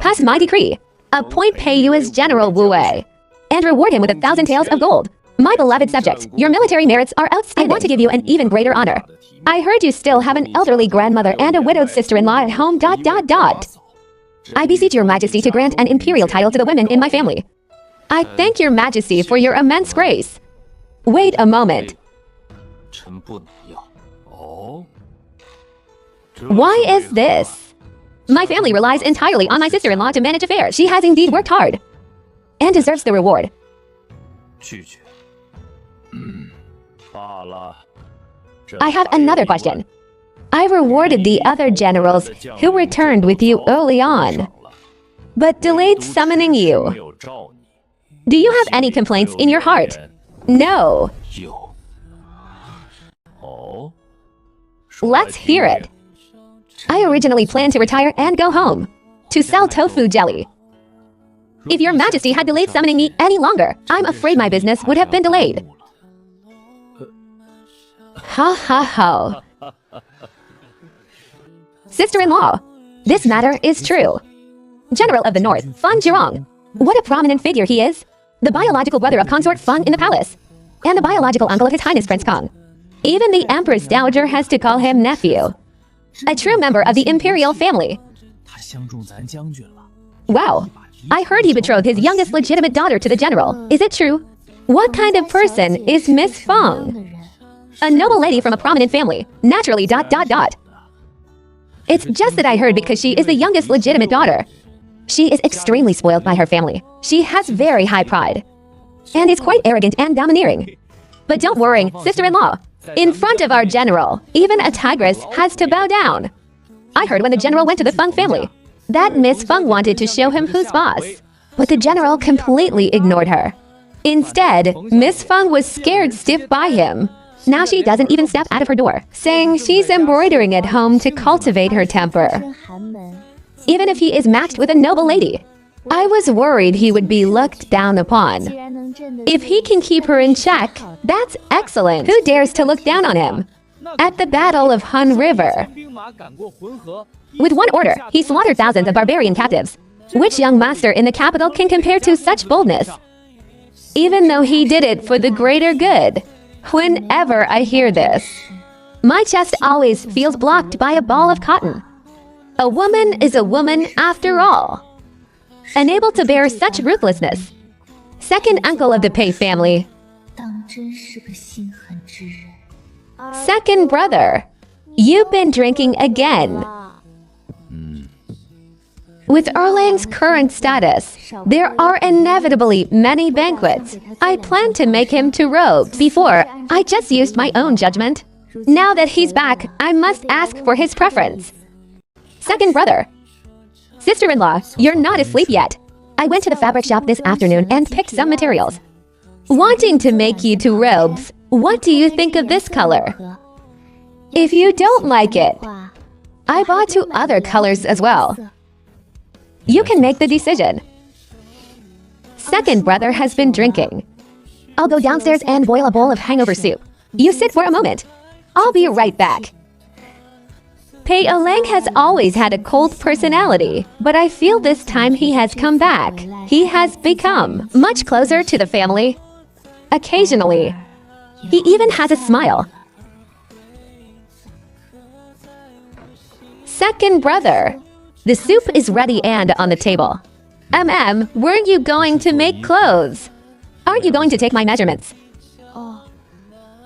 Pass my decree. Appoint Pei Yu as General Wu Wei, and reward him with 1,000 taels of gold. My beloved subject, your military merits are outstanding. I want to give you an even greater honor. I heard you still have an elderly grandmother and a widowed sister-in-law at home. I beseech your Majesty to grant an imperial title to the women in my family. I thank your Majesty for your immense grace. Wait a moment. Why is this? My family relies entirely on my sister-in-law to manage affairs. She has indeed worked hard and deserves the reward. I have another question. I rewarded the other generals who returned with you early on, but delayed summoning you. Do you have any complaints in your heart? No. Let's hear it. I originally planned to retire and go home, to sell tofu jelly. If your Majesty had delayed summoning me any longer, I'm afraid my business would have been delayed. Ha ha ha. Sister-in-law, this matter is true. General of the North, Fan Zhirong. What a prominent figure he is. the biological brother of consort Feng in the palace, and the biological uncle of His Highness Prince Kong. Even the Empress Dowager has to call him nephew. A true member of the imperial family. Wow, I heard he betrothed his youngest legitimate daughter to the general. Is it true? What kind of person is Miss Feng? A noble lady from a prominent family. Naturally ... It's just that I heard because she is the youngest legitimate daughter. She is extremely spoiled by her family. She has very high pride. And is quite arrogant and domineering. But don't worry, sister-in-law. In front of our general, even a tigress has to bow down. I heard when the general went to the Feng family that Miss Feng wanted to show him who's boss. But the general completely ignored her. Instead, Miss Feng was scared stiff by him. Now she doesn't even step out of her door, saying she's embroidering at home to cultivate her temper. Even if he is matched with a noble lady. I was worried he would be looked down upon. If he can keep her in check, that's excellent. Who dares to look down on him? At the Battle of Han River. With one order, he slaughtered thousands of barbarian captives. Which young master in the capital can compare to such boldness? Even though he did it for the greater good. Whenever I hear this, my chest always feels blocked by a ball of cotton. A woman is a woman after all. Unable to bear such ruthlessness. Second uncle of the Pei family. Second brother. You've been drinking again. With Erlang's current status, there are inevitably many banquets. I plan to make him to robe. Before, I just used my own judgment. Now that he's back, I must ask for his preference. Second brother. Sister-in-law, you're not asleep yet. I went to the fabric shop this afternoon and picked some materials. Wanting to make you to robes, what do you think of this color? If you don't like it, I bought 2 other colors as well. You can make the decision. Second brother has been drinking. I'll go downstairs and boil a bowl of hangover soup. You sit for a moment. I'll be right back. Pei Erlang has always had a cold personality, but I feel this time he has come back. He has become much closer to the family. Occasionally, he even has a smile. Second brother. The soup is ready and on the table. Weren't you going to make clothes? Aren't you going to take my measurements?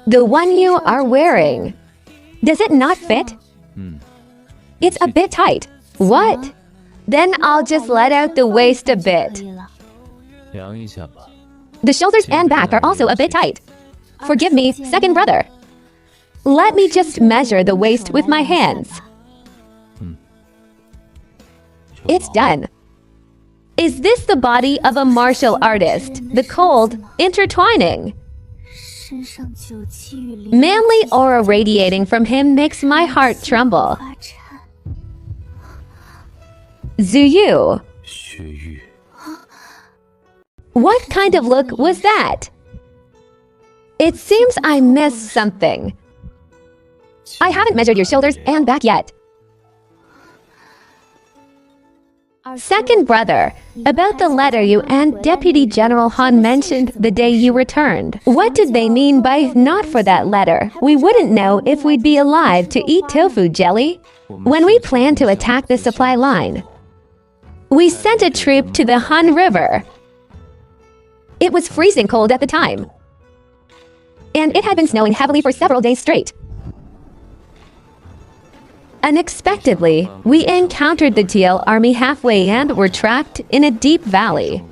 The one you are wearing. Does it not fit? It's a bit tight. What? Then I'll just let out the waist a bit. The shoulders and back are also a bit tight. Forgive me, second brother. Let me just measure the waist with my hands. It's done. Is this the body of a martial artist? The cold intertwining. Manly aura radiating from him makes my heart tremble. Zuyu. What kind of look was that? It seems I missed something. I haven't measured your shoulders and back yet. Second brother, about the letter you and Deputy General Han mentioned the day you returned. What did they mean by not for that letter? We wouldn't know if we'd be alive to eat tofu jelly. When we planned to attack the supply line, we sent a troop to the Han River. It was freezing cold at the time, and it had been snowing heavily for several days straight. Unexpectedly, we encountered the TL army halfway and were trapped in a deep valley.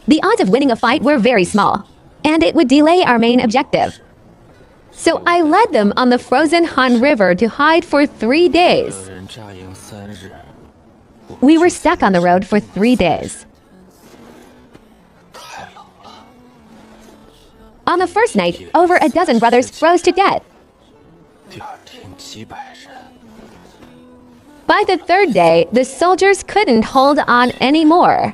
The odds of winning a fight were very small, and it would delay our main objective. So I led them on the frozen Han River to hide for 3 days. We were stuck on the road for 3 days. On the first night, over a dozen brothers froze to death. By the 3rd day, the soldiers couldn't hold on anymore.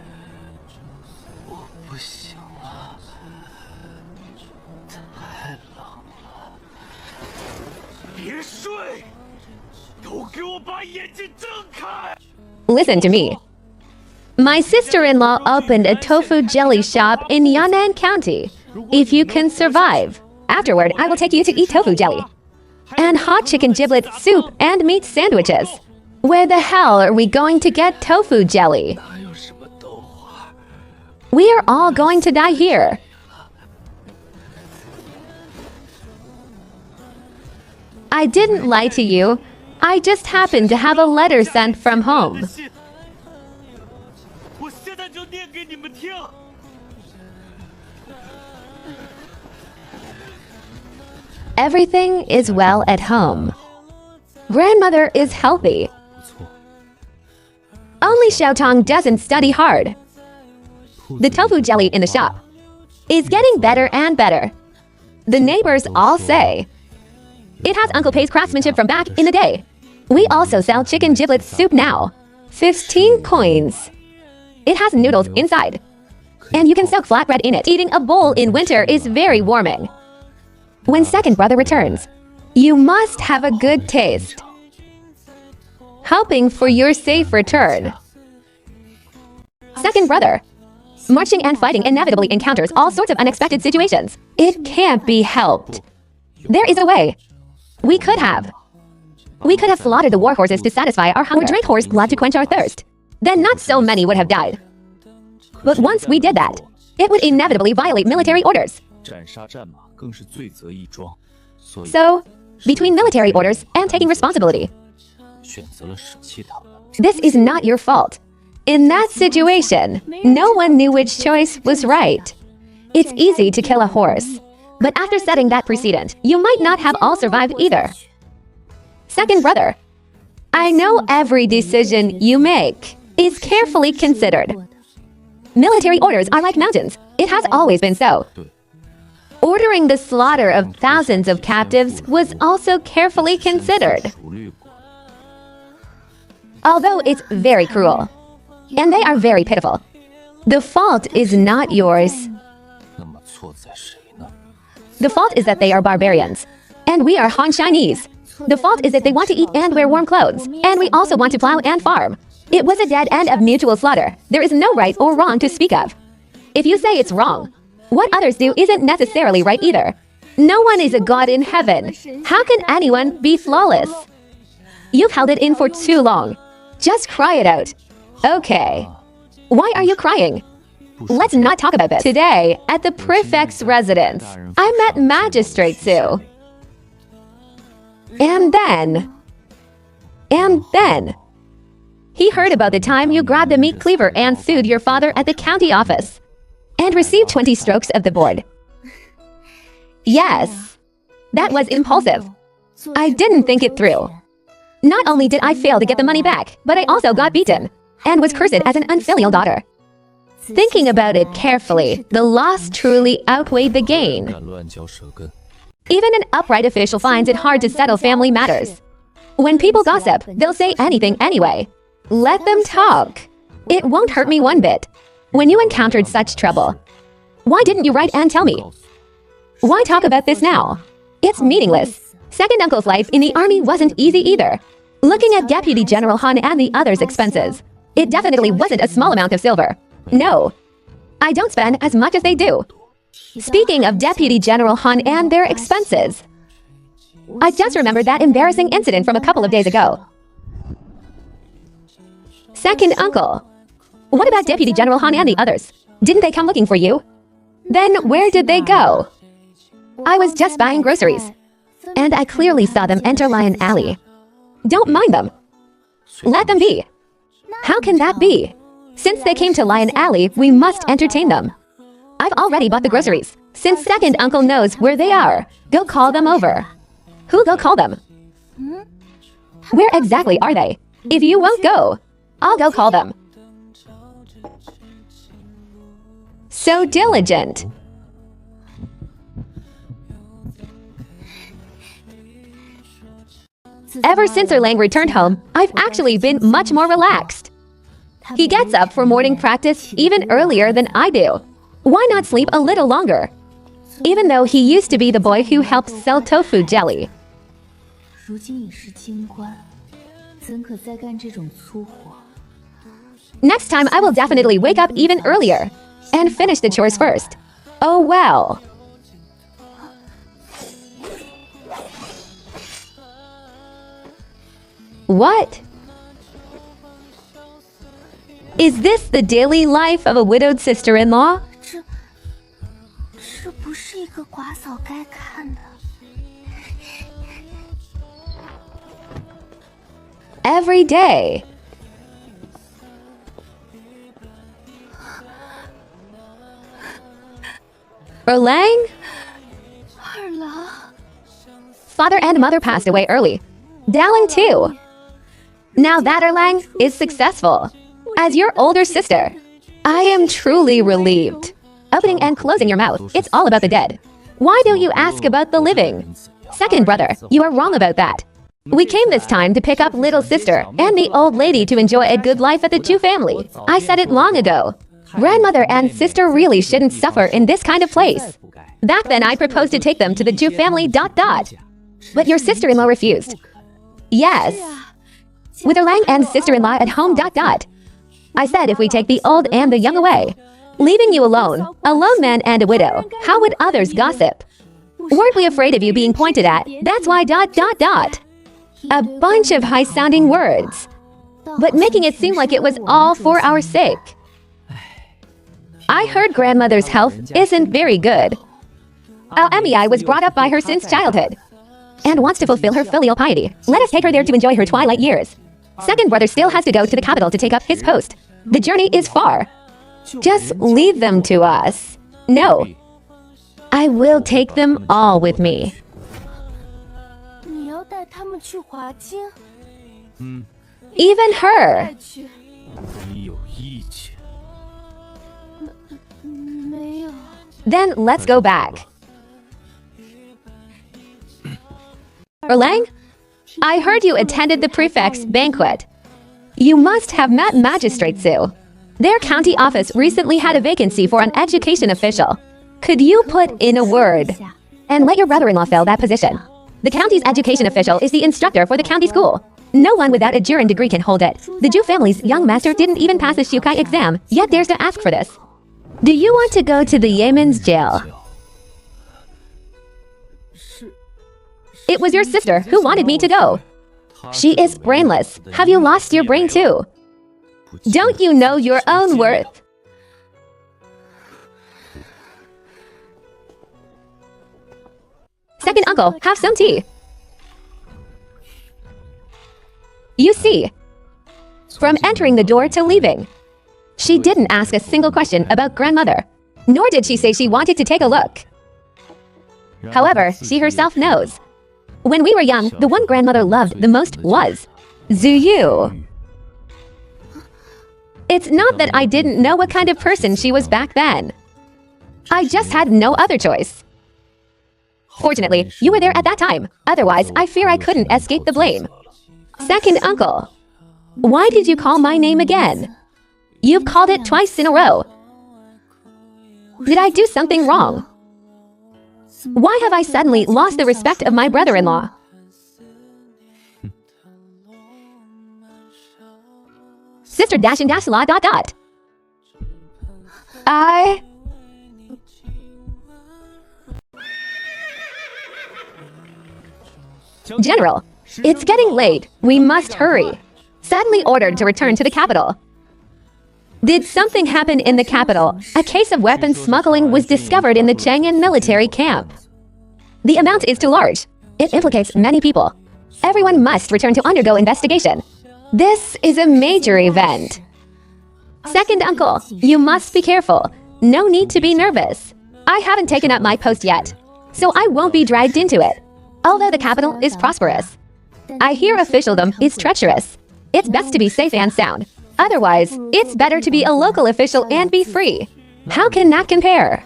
Listen to me. My sister-in-law opened a tofu jelly shop in Yan'an County. If you can survive, afterward I will take you to eat tofu jelly. And hot chicken giblet soup and meat sandwiches. Where the hell are we going to get tofu jelly? We are all going to die here. I didn't lie to you. I just happened to have a letter sent from home. Everything is well at home. Grandmother is healthy. Only Xiaotong doesn't study hard. The tofu jelly in the shop is getting better and better. The neighbors all say it has Uncle Pei's craftsmanship from back in the day. We also sell chicken giblet soup now. 15 coins. It has noodles inside. And you can soak flatbread in it. Eating a bowl in winter is very warming. When second brother returns, you must have a good taste. Hoping for your safe return. Second brother. Marching and fighting inevitably encounters all sorts of unexpected situations. It can't be helped. There is a way. We could have slaughtered the war horses to satisfy our hunger, or drank horse blood to quench our thirst. Then not so many would have died. But once we did that, it would inevitably violate military orders. So, between military orders and taking responsibility, this is not your fault. In that situation, no one knew which choice was right. It's easy to kill a horse, but after setting that precedent, you might not have all survived either. Second brother, I know every decision you make is carefully considered. Military orders are like mountains. It has always been so. Ordering the slaughter of thousands of captives was also carefully considered. Although it's very cruel, and they are very pitiful, the fault is not yours. The fault is that they are barbarians, and we are Han Chinese. The fault is that they want to eat and wear warm clothes, and we also want to plow and farm. It was a dead end of mutual slaughter. There is no right or wrong to speak of. If you say it's wrong, what others do isn't necessarily right either. No one is a god in heaven. How can anyone be flawless? You've held it in for too long. Just cry it out. Okay. Why are you crying? Let's not talk about this. Today, at the prefect's residence, I met Magistrate Sue. And then, he heard about the time you grabbed a meat cleaver and sued your father at the county office and received 20 strokes of the board. Yes, that was impulsive. I didn't think it through. Not only did I fail to get the money back, but I also got beaten and was cursed as an unfilial daughter. Thinking about it carefully, the loss truly outweighed the gain. Even an upright official finds it hard to settle family matters. When people gossip, they'll say anything anyway. Let them talk. It won't hurt me one bit. When you encountered such trouble, why didn't you write and tell me? Why talk about this now? It's meaningless. Second uncle's life in the army wasn't easy either. Looking at Deputy General Han and the others' expenses, it definitely wasn't a small amount of silver. No, I don't spend as much as they do. Speaking of Deputy General Han and their expenses, I just remembered that embarrassing incident from a couple of days ago. Second uncle, what about Deputy General Han and the others? Didn't they come looking for you? Then where did they go? I was just buying groceries, and I clearly saw them enter Lion Alley. Don't mind them. Let them be. How can that be? Since they came to Lion Alley, we must entertain them. I've already bought the groceries. Since second uncle knows where they are, go call them over. Who go call them? Where exactly are they? If you won't go, I'll go call them. So diligent. Ever since Erlang returned home, I've actually been much more relaxed. He gets up for morning practice even earlier than I do. Why not sleep a little longer? Even though he used to be the boy who helped sell tofu jelly. Next time I will definitely wake up even earlier and finish the chores first. Oh well. What? Is this the daily life of a widowed sister-in-law? Every day. Erlang? Father and mother passed away early. Dalang too. Now that Erlang is successful. As your older sister, I am truly relieved. Opening and closing your mouth, it's all about the dead. Why don't you ask about the living? Second brother, you are wrong about that. We came this time to pick up little sister and the old lady to enjoy a good life at the Chu family. I said it long ago. Grandmother and sister really shouldn't suffer in this kind of place. Back then I proposed to take them to the Chu family ... But your sister-in-law refused. Yes. With Erlang and sister-in-law at home ... I said if we take the old and the young away, leaving you alone, a lone man and a widow, how would others gossip? Weren't we afraid of you being pointed at? That's why ... A bunch of high-sounding words, but making it seem like it was all for our sake. I heard grandmother's health isn't very good. Mei was brought up by her since childhood and wants to fulfill her filial piety. Let us take her there to enjoy her twilight years. Second brother still has to go to the capital to take up his post. The journey is far. Just leave them to us. No. I will take them all with me. Even her. Then let's go back. Erlang? I heard you attended the prefect's banquet. You must have met Magistrate Su. Their county office recently had a vacancy for an education official. Could you put in a word and let your brother-in-law fill that position? The county's education official is the instructor for the county school. No one without a Jurin degree can hold it. The Ju family's young master didn't even pass the Shukai exam, yet dares to ask for this. Do you want to go to the Yemen's jail? It was your sister who wanted me to go. She is brainless. Have you lost your brain too? Don't you know your own worth? Second uncle, have some tea. You see, from entering the door to leaving, she didn't ask a single question about grandmother, nor did she say she wanted to take a look. However, she herself knows. When we were young, the one grandmother loved the most was Zuyu. It's not that I didn't know what kind of person she was back then. I just had no other choice. Fortunately, you were there at that time. Otherwise, I fear I couldn't escape the blame. Second uncle, why did you call my name again? You've called it twice in a row. Did I do something wrong? Why have I suddenly lost the respect of my brother-in-law? Sister dash and dash la ... General, it's getting late. We must hurry. Suddenly ordered to return to the capital. Did something happen in the capital? A case of weapons smuggling was discovered in the Chang'an military camp. The amount is too large. It implicates many people. Everyone must return to undergo investigation. This is a major event. Second uncle, you must be careful. No need to be nervous. I haven't taken up my post yet, so I won't be dragged into it. Although the capital is prosperous, I hear officialdom is treacherous. It's best to be safe and sound. Otherwise, it's better to be a local official and be free. How can that compare?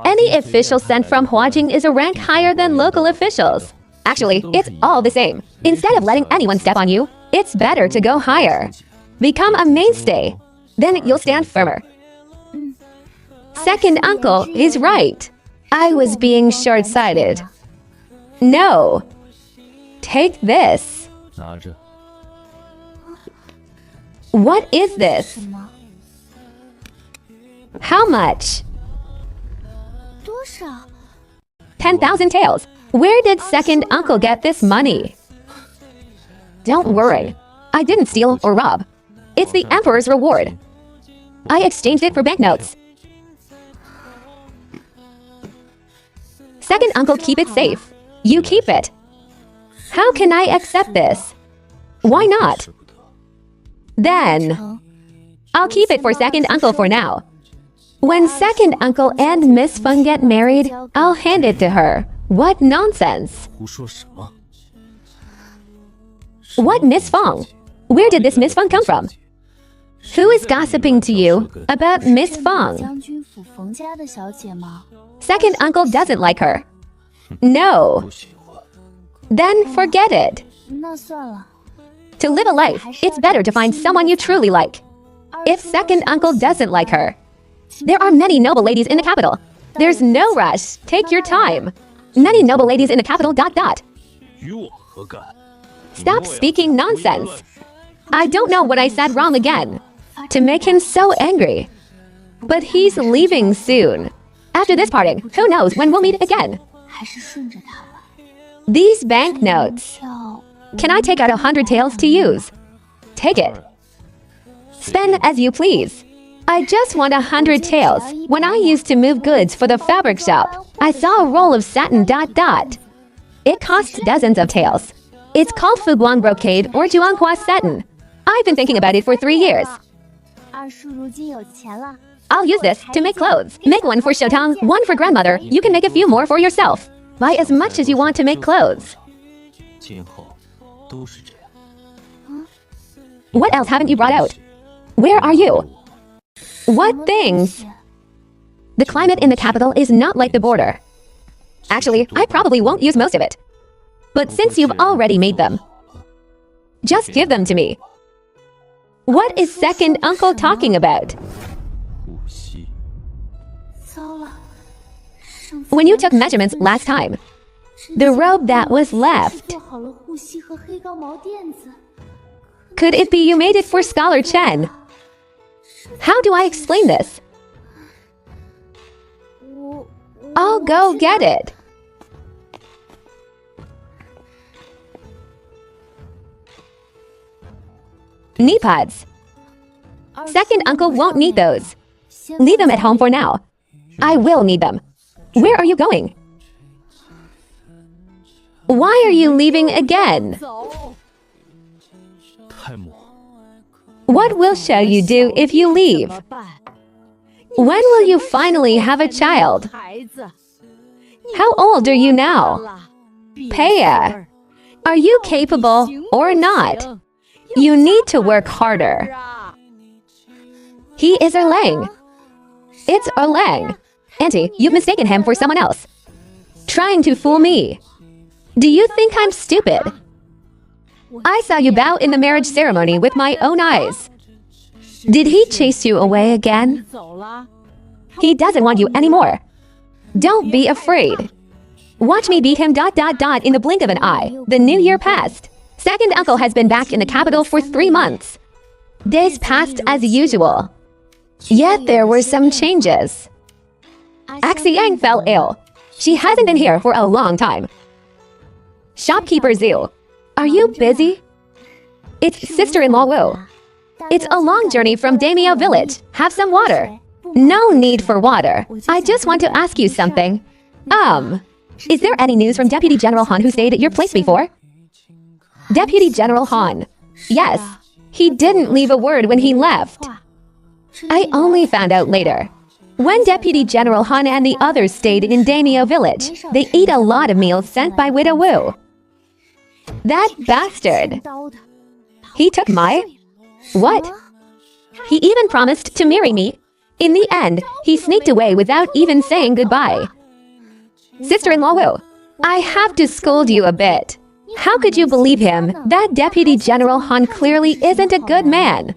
Any official sent from Huajing is a rank higher than local officials. Actually, it's all the same. Instead of letting anyone step on you, it's better to go higher. Become a mainstay. Then you'll stand firmer. Second uncle is right. I was being short-sighted. No. Take this. What is this? How much? 多少？ 10,000 taels. Where did second uncle get this money? Don't worry. I didn't steal or rob. It's the emperor's reward. I exchanged it for banknotes. Second uncle, keep it safe. You keep it. How can I accept this? Why not? Then, I'll keep it for second uncle for now. When second uncle and Miss Feng get married, I'll hand it to her. What nonsense. 胡说什么？ What Miss Feng? Where did this Miss Feng come from? Who is gossiping to you about Miss Feng? 将军府冯家的小姐吗？ Second uncle doesn't like her. No. 不喜欢。 Then forget it. 那算了。 To live a life, it's better to find someone you truly like. If second uncle doesn't like her, there are many noble ladies in the capital. There's no rush. Take your time. Many noble ladies in the capital ... 与我何干？ Stop speaking nonsense. I don't know what I said wrong again. To make him so angry. But he's leaving soon. After this parting, who knows when we'll meet again. 还是顺着他吧。 These banknotes. 票 Can I take out 100 taels to use? Take it. Spend as you please. I just want 100 taels. When I used to move goods for the fabric shop, I saw a roll of satin ... It costs dozens of taels. It's called Fuguang brocade or Donghua satin. I've been thinking about it for 3 years. 二叔如今有钱了， I'll use this to make clothes. Make one for Shotang, one for grandmother. You can make a few more for yourself. Buy as much as you want to make clothes. 今后都是这样。 What else haven't you brought out? Where are you? What things? The climate in the capital is not like the border. Actually, I probably won't use most of it. But since you've already made them, just give them to me. What is second uncle talking about? 呼吸。 糟了。上次 When you took measurements last time, the robe that was left, 做好了护膝和黑高毛垫子。 could it be you made it for Scholar Chen? How do I explain this? 我 I'll go get it. Knee pads. Second uncle won't need those. Leave them at home for now. I will need them. Where are you going? Why are you leaving again? 太磨。 What will Xiao Yu do if you leave? When will you finally have a child? 孩子， How old are you now? 了， Paya, are you capable or not? You need to work harder. 啊， He is Erlang. It's Erlang. Auntie, you've mistaken him for someone else. Trying to fool me. Do you think I'm stupid? I saw you bow in the marriage ceremony with my own eyes. Did he chase you away again? 走了。 He doesn't want you anymore. Don't be afraid. Watch me beat him ... in the blink of an eye. The new year passed. Second uncle has been back in the capital for 3 months. Days passed as usual. Yet there were some changes. Axie Yang fell ill. She hasn't been here for a long time. Shopkeeper Zhu, are you busy? It's sister-in-law Wu. It's a long journey from Daimyo village. Have some water. No need for water. I just want to ask you something. Is there any news from Deputy General Han who stayed at your place before? Deputy General Han. Yes. He didn't leave a word when he left. I only found out later. When Deputy General Han and the others stayed in Daimyo village, they ate a lot of meals sent by Widow Wu. That bastard. 刀的， He took my... What? He even promised to marry me. In the end, he sneaked away without even saying goodbye. Sister-in-law Wu, I have to scold you a bit. How could you believe him? That Deputy General Han clearly isn't a good man.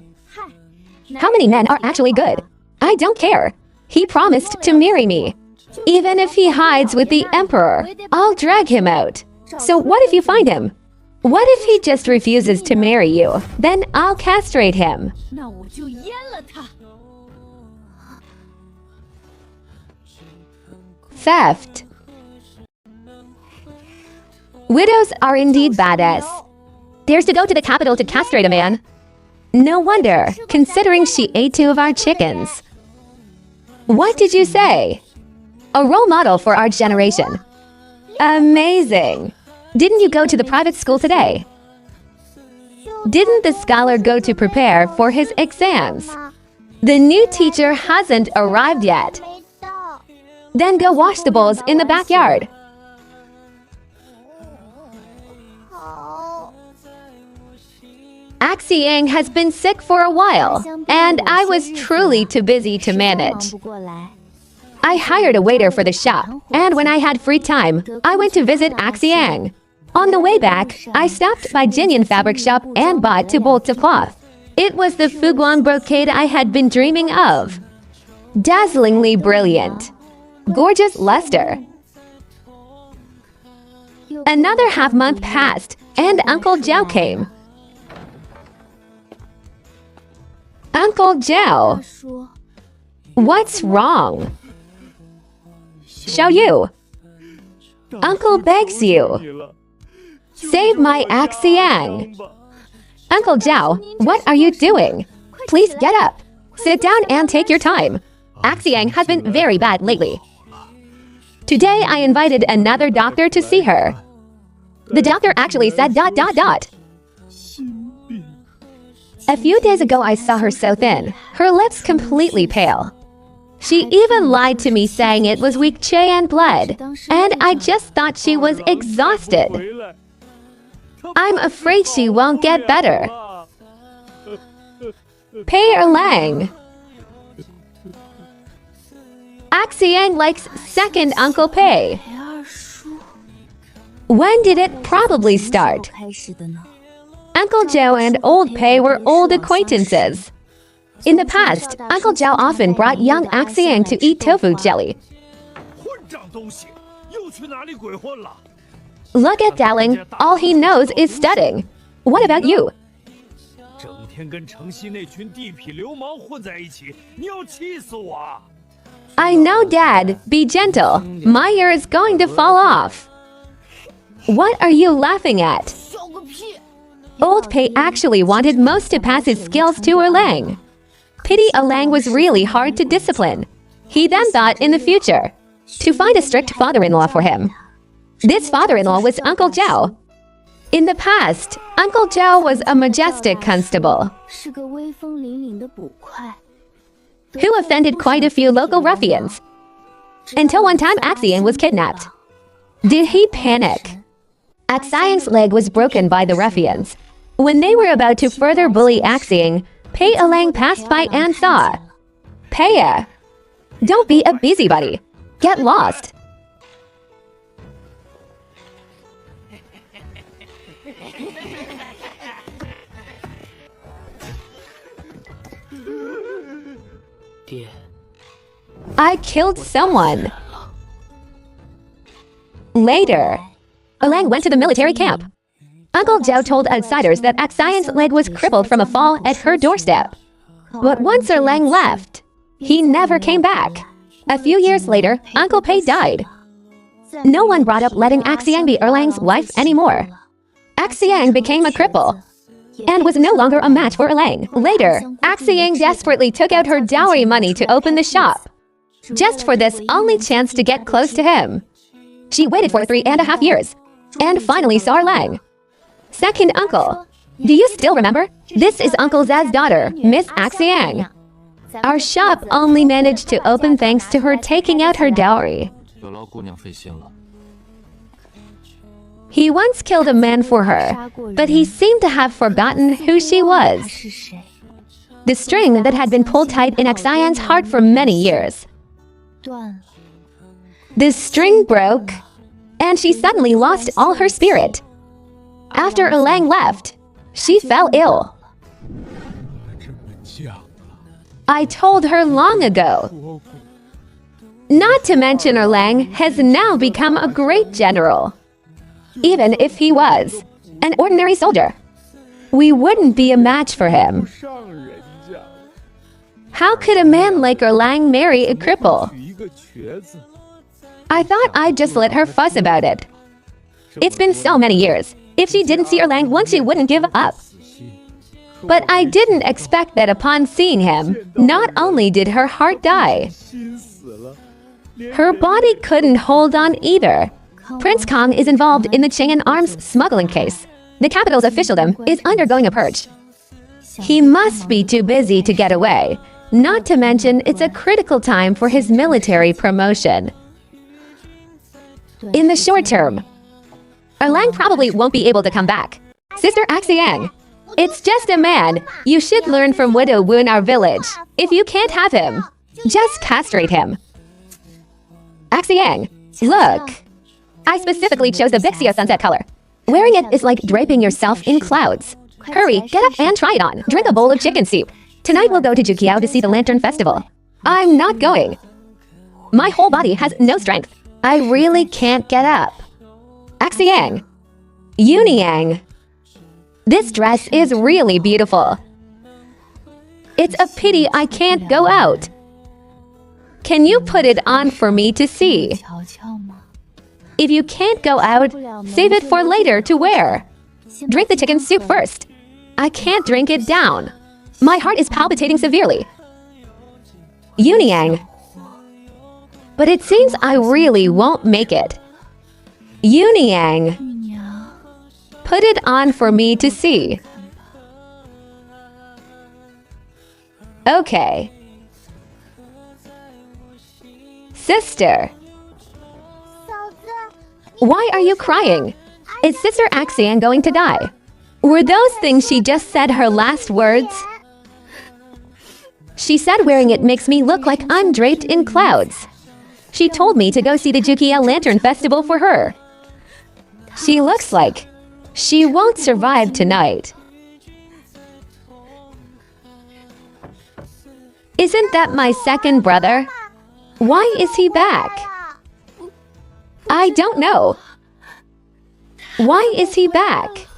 How many men are actually good? I don't care. He promised to marry me. Even if he hides with the emperor, I'll drag him out. So what if you find him? What if he just refuses to marry you? Then I'll castrate him. 那我就阉了他。 Theft. Widows are indeed badass. Dares to go to the capital to castrate a man. No wonder, considering she ate 2 of our chickens. What did you say? A role model for our generation. Amazing. Didn't you go to the private school today? Didn't the scholar go to prepare for his exams? The new teacher hasn't arrived yet. 没到。 Then go wash the bowls in the backyard. 好。 Axiang has been sick for a while, and I was truly too busy to 忙 manage. 不过来。 I hired a waiter for the shop, and when I had free time, I went to visit Axiang. On the way back, I stopped by Jinyan fabric shop and bought 2 bolts of cloth. It was the Fuguan brocade I had been dreaming of. Dazzlingly brilliant. Gorgeous luster. Another half-month passed, and Uncle Zhao came. Uncle 他 Zhao, 说 what's wrong? Xiao Yu, Uncle begs you. Save my Axiang. Uncle Zhao, what are you doing? Please get up. Sit down and take your time. Axiang has been very bad lately. Today I invited another doctor to see her. The doctor actually said ... A few days ago I saw her so thin, her lips completely pale. She even lied to me saying it was weak qi and blood, and I just thought she was exhausted. I'm afraid she won't get better. Pei Erlang. Axiang likes second Uncle Pei. 陪二叔 When did it probably 什么 start? 时候开始的呢？ Uncle Zhao and Old Pei were old acquaintances. In the past, Uncle Zhao often brought young Axiang to eat tofu jelly. 混账东西，又去哪里鬼混了？ Look at Dowling, all he knows is studying. What about you? 整天跟城西那群地痞流氓混在一起，你要气死我啊！ I know, Dad. Be gentle. My ear is going to fall off. What are you laughing at? 笑个屁！ Old Pei actually wanted most to pass his skills to Erlang. Pity Erlang was really hard to discipline. He then thought in the future to find a strict father-in-law for him. This father-in-law was Uncle Zhao. In the past, Uncle Zhao was a majestic constable 是个威风凛凛的捕快。 who offended quite a few local ruffians. Until one time Axiang was kidnapped. Did he panic? Axiang's leg was broken by the ruffians. When they were about to further bully Axiang, Pei Erlang passed by and saw. Pei, don't be a busybody. Get lost. I killed someone. Later, Erlang went to the military camp. Uncle Zhao told outsiders that Axiang's leg was crippled from a fall at her doorstep. But once Erlang left, he never came back. A few years later, Uncle Pei died. No one brought up letting Axiang be Erlang's wife anymore. Axiang became a cripple and was no longer a match for Erlang. Later, Axiang desperately took out her dowry money to open the shop, just for this only chance to get close to him. She waited for 3.5 years, and finally saw Erlang. Second uncle. Do you still remember? This is Uncle Zaz's daughter, Miss Axiang. Our shop only managed to open thanks to her taking out her dowry. 有劳姑娘费心了。 He once killed a man for her, but he seemed to have forgotten who she 他 was. 是谁？ The string that had been pulled tight in Axiang's heart for many years. 断了。 The string broke, and she suddenly lost all her spirit. After Erlang left, she fell ill. I told her long ago. Not to mention Erlang has now become a great general. Even if he was, an ordinary soldier. We wouldn't be a match for him. 上人家， How could a man like Erlang marry a cripple? 娶一个瘸子， I thought I'd just let her fuss about it. It's been so many years. If she didn't see Erlang once, she wouldn't give up. 死心。 But I didn't expect that upon seeing him, not only did her heart die, 心死了，连 her body couldn't hold on either. Prince Kong is involved in the Chang'an arms smuggling case. The capital's officialdom is undergoing a purge. He must be too busy to get away. Not to mention, it's a critical time for his military promotion. In the short term, Erlang probably won't be able to come back. Sister Axiang, it's just a man. You should learn from Widow Wu in our village. If you can't have him, just castrate him. Axiang, look. I specifically chose the Vixia sunset color. Wearing it is like draping yourself in clouds. Hurry, get up and try it on. Drink a bowl of chicken soup. Tonight we'll go to Jukiao to see the Lantern Festival. I'm not going. My whole body has no strength. I really can't get up. Axiang. Yuniang. This dress is really beautiful. It's a pity I can't go out. Can you put it on for me to see? 瞧瞧嘛， If you can't go out, save it for later to wear. Drink the chicken soup first. I can't drink it down. My heart is palpitating severely. Yuniang. But it seems I really won't make it. Yuniang. 玉娘， Put it on for me to see. Okay. Sister. 嫂子， Why are you crying? Is Sister Axiang going to die? Were those things she just said her last words? She said wearing it makes me look like I'm draped in clouds. She told me to go see the Jukiao Lantern Festival for her. She looks like she won't survive tonight. Isn't that my second brother? Why is he back? I don't know. Why is he back?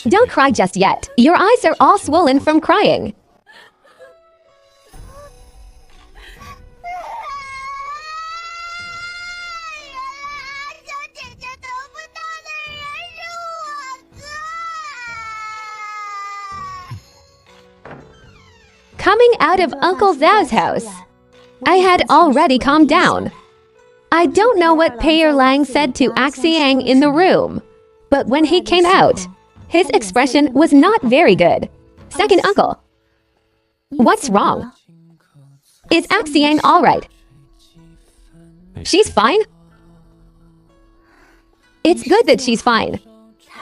Don't cry just yet. Your eyes are all swollen from crying. Coming out of Uncle Zhao's house, I had already calmed down. I don't know what Pei Erlang said to Axiang in the room, but when he came out, his expression was not very good. Second uncle. What's wrong? Is Axiang all right? She's fine? It's good that she's fine.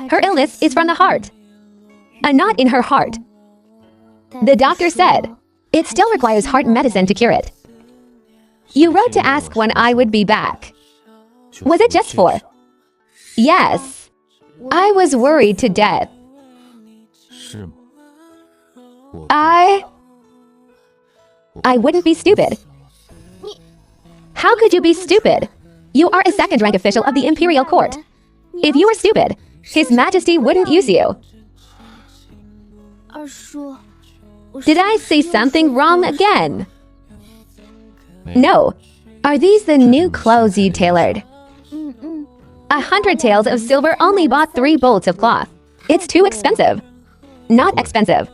Her illness is from the heart. A knot in her heart. The doctor said it still requires heart medicine to cure it. You wrote to ask when I would be back. Was it just for? Yes. I was worried to death. I wouldn't be stupid. How could you be stupid? You are a second-rank official of the imperial court. If you were stupid, His Majesty wouldn't use you. 二叔， Did I say something wrong again? No. Are these the new clothes you tailored? 100 taels of silver only bought 3 bolts of cloth. It's too expensive. Not expensive.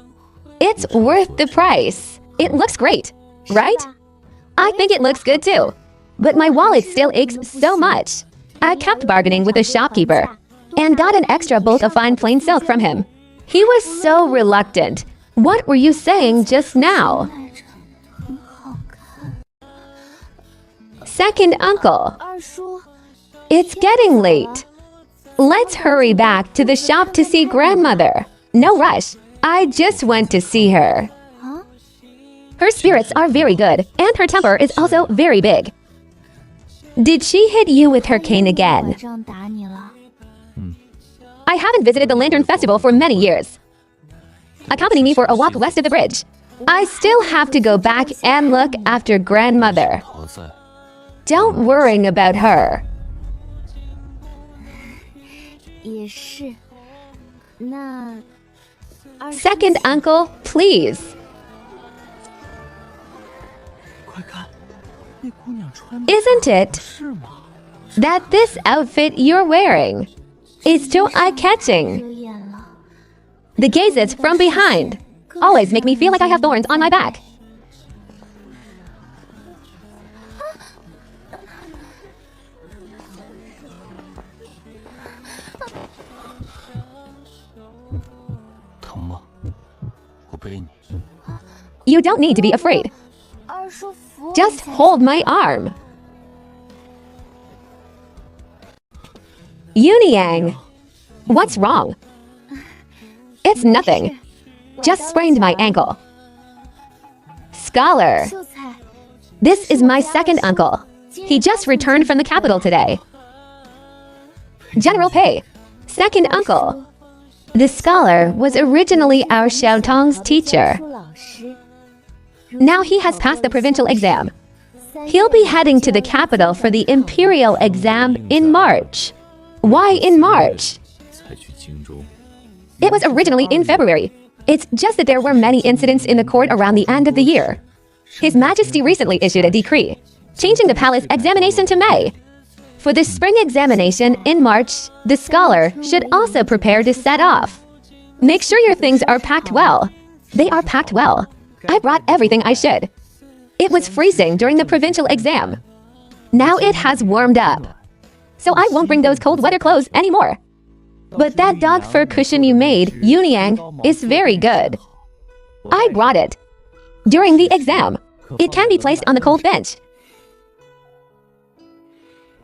It's worth the price. It looks great, right? I think it looks good too. But my wallet still aches so much. I kept bargaining with the shopkeeper and got an extra bolt of fine plain silk from him. He was so reluctant. What were you saying just now? Second uncle. 二叔， It's getting late. Let's hurry back to the shop to see grandmother. No rush. I just went to see her. 啊， Her spirits are very good, and her temper is also very big. Did she hit you with her cane again? 这样打你了。 I haven't visited the Lantern Festival for many years. Accompany me for a walk west of the bridge. I still have to go back and look after grandmother. 好在 Don't worry about her. 也是。那Second uncle, please. 快看，那姑娘穿 Isn't it 是吗？ that this outfit you're wearing is too eye-catching? 遮掩了。 The gazes from behind always make me feel like I have thorns on my back. 疼吗？我背你。 You don't need to be afraid. 二叔扶我 Just 才 hold my arm. Yunyang, what's wrong? It's nothing. Just sprained my ankle. Scholar, 秀才， this is my second uncle. He just returned from the capital today. General Pei, second uncle. The scholar was originally our Xiaotong's teacher. 朱老师。 Now he has passed the provincial exam. He'll be heading to the capital for the imperial exam in March. Why in March? 才去京中。 It was originally in February. It's just that there were many incidents in the court around the end of the year. His Majesty recently issued a decree, changing the palace examination to May. For the spring examination in March, the scholar should also prepare to set off. Make sure your things are packed well. They are packed well. I brought everything I should. It was freezing during the provincial exam. Now it has warmed up. So I won't bring those cold weather clothes anymore. But that dog fur cushion you made, Yunyang, is very good. I brought it. During the exam, it can be placed on the cold bench.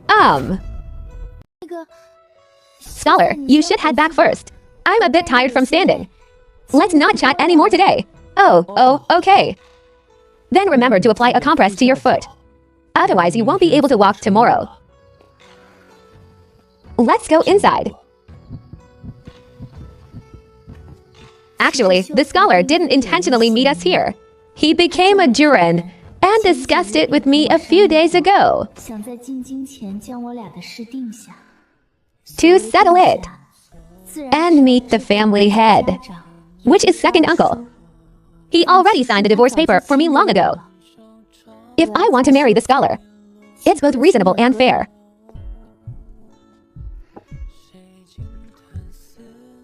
那个 Scholar, you should head back first. I'm a bit tired from standing. Let's not chat anymore today. Oh, okay. Then remember to apply a compress to your foot. Otherwise, you won't be able to walk tomorrow. Let's go inside. Actually, the scholar didn't intentionally meet us here. He became a Duran and discussed it with me a few days ago. 想在进京前将我俩的事定下， To settle it 自然 and meet the family 家 head, 长 which is second uncle. He already signed the divorce paper for me long ago. If I want to marry the scholar, it's both reasonable and fair.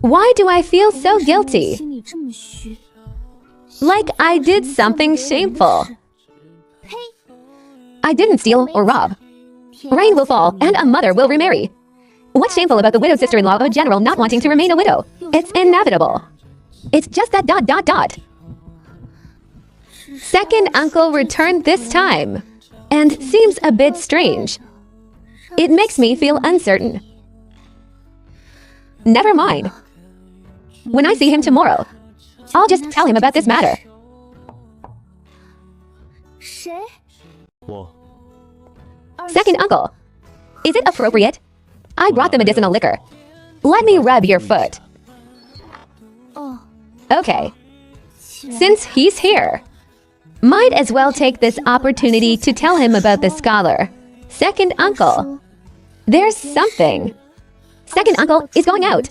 Why do I feel so guilty? 心里这么虚， Like I did something shameful. 呸！ I didn't steal or rob. Rain will fall and a mother will remarry. What's shameful about the widowed sister-in-law of a general not wanting to remain a widow? It's inevitable. It's just that ... Second uncle returned this time, and seems a bit strange. It makes me feel uncertain. Never mind. When I see him tomorrow, I'll just tell him about this matter. 谁？我 Second uncle, is it appropriate? I brought the medicinal liquor. Let me rub your foot. 哦， Okay, 起来 since he's here, might as well take this opportunity to tell him about the scholar. Second uncle, there's something. Second uncle is going out.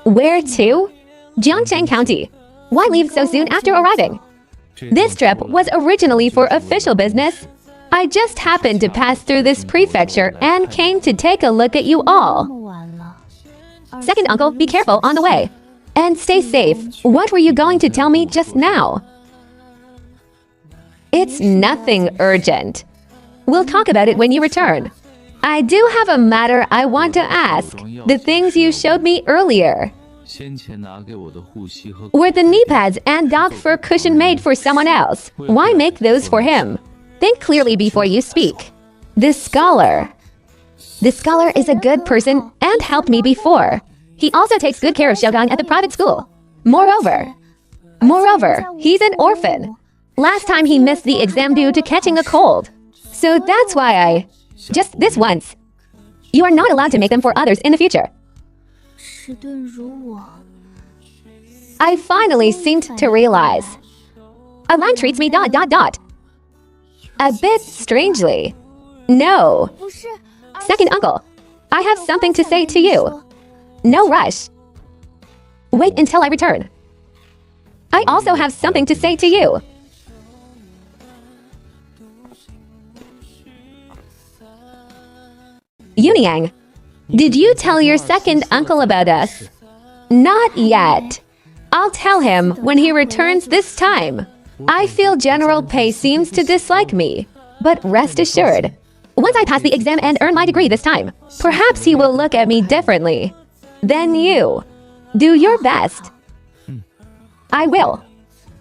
Where to? Jiangcheng County. Why leave so soon after arriving? This trip was originally for official business. I just happened to pass through this prefecture and came to take a look at you 这 all. 么晚了， Second uncle, be careful on the way. And stay safe. What were you going to tell me just now? It's nothing urgent. We'll talk about it when you return. I do have a matter I want to ask. The things you showed me earlier. 先前拿给我的护膝和 Were the knee pads and dog fur cushion made for someone else? Why make those for him? Think clearly before you speak. The scholar. The scholar is a good person and helped me before. He also takes good care of Xiaodong at the private school. Moreover, he's an orphan. Last time he missed the exam due to catching a cold. So that's why I... Just this once. You are not allowed to make them for others in the future. 迟钝如我， I finally seemed to realize. Alan treats me ... A bit strangely. No. 不是。 Second uncle, I have something to say to you. No rush. Wait until I return. I also have something to say to you. Yunyang, did you tell your second uncle about us? Not yet. I'll tell him when he returns this time. I feel General Pei seems to dislike me, but rest assured, once I pass the exam and earn my degree this time, perhaps he will look at me differently. Then you, do your best. I will.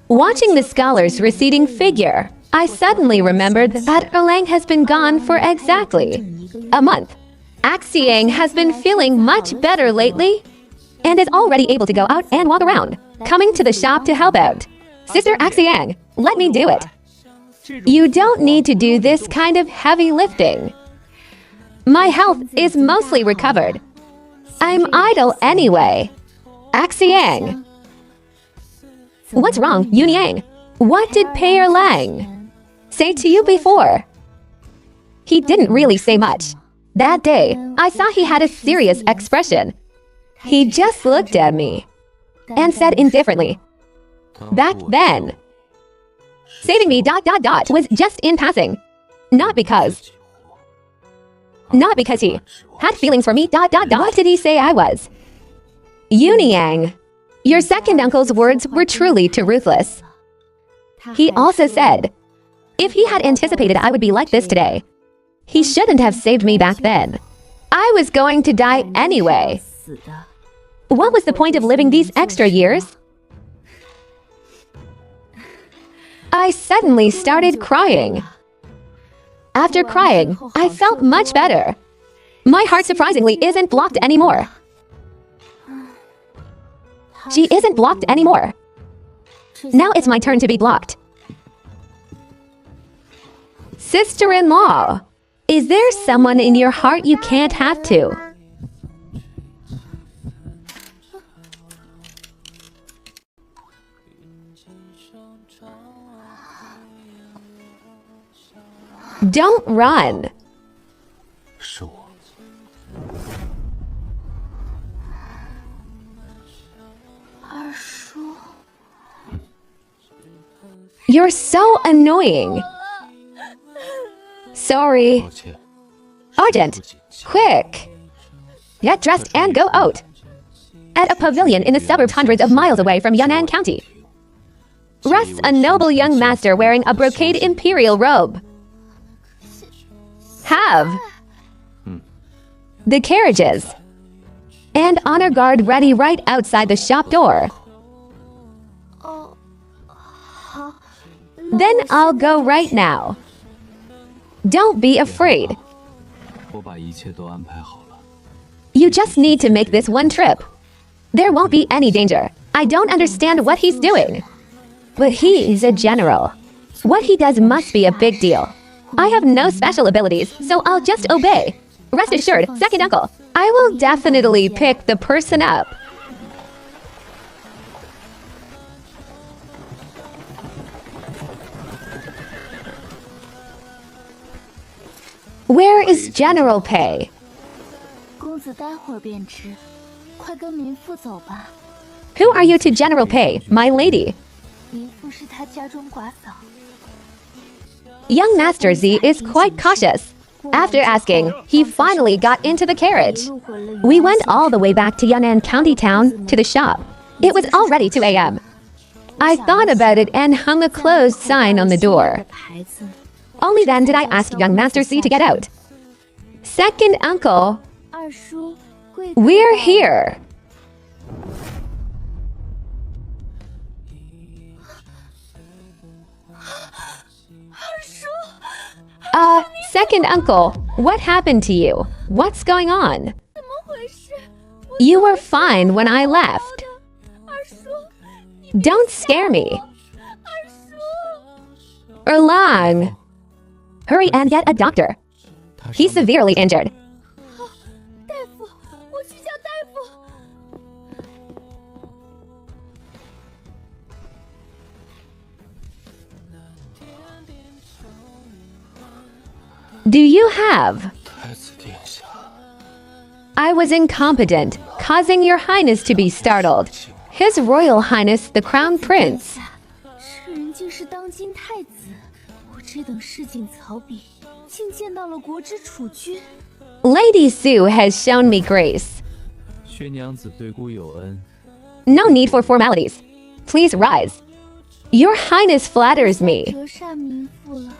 Watching the scholar's receding figure, I suddenly remembered that Erlang has been gone for exactly a month. Axiang has been feeling much better lately and is already able to go out and walk around, coming to the shop to help out. Sister Axiang, let me do it. You don't need to do this kind of heavy lifting. My health is mostly recovered. I'm idle anyway. Axiang. What's wrong, Yunyang? What did Pei Erlang say to you before? He didn't really say much. That day, I saw he had a serious expression. He just looked at me and said indifferently, back then, saving me ... was just in passing. Not because he had feelings for me ... What did he say I was? Yunyang, your second uncle's words were truly too ruthless. He also said, if he had anticipated I would be like this today, he shouldn't have saved me back then. I was going to die anyway. What was the point of living these extra years? I suddenly started crying. After crying, I felt much better. My heart surprisingly isn't blocked anymore. She isn't blocked anymore. Now it's my turn to be blocked. Sister-in-law, is there someone in your heart you can't have to? Don't run. 是我。 二叔， You're so annoying. Sorry. 抱歉， Argent, quick. Get dressed and go out. At a pavilion in the suburbs hundreds of miles away from Yunnan County rests a noble young master wearing a brocade imperial robe. Have the carriages and honor guard ready right outside the shop door. 哦，好。 Then I'll go right now. Don't be afraid. 我把一切都安排好了。 You just need to make this one trip. There won't be any danger. I don't understand what he's doing. But he is a general. What he does must be a big deal. I have no special abilities, so I'll just obey. Rest assured, second uncle, I will definitely pick the person up. Where is General Pei? 公子待会儿便知，快跟民妇走吧。 Who are you to General Pei, my lady? 民妇是他家中寡嫂。 Young Master Z is quite cautious. After asking, he finally got into the carriage. We went all the way back to Yunnan County Town to the shop. It was already 2 a.m. I thought about it and hung a closed sign on the door. 牌子， Only then did I ask young Master Z to get out. Second uncle, 二叔，贵子 we're here. 二叔， Second uncle, what happened to you? What's going on? 怎么回事？我 You were fine when I left. 二叔， Don't scare me. 二叔， Erlang! Hurry and get a doctor. He's severely injured. 大夫，我去叫大夫。 Do you have? 太子殿下， I was incompetent, causing your highness to be startled. His Royal Highness the Crown Prince. 这人竟是当今太子，我这等市井草比，竟见到了国之储君。 Lady Sue has shown me grace. 薛娘子对孤有恩， No need for formalities. Please rise. Your Highness flatters me. 折煞民妇了。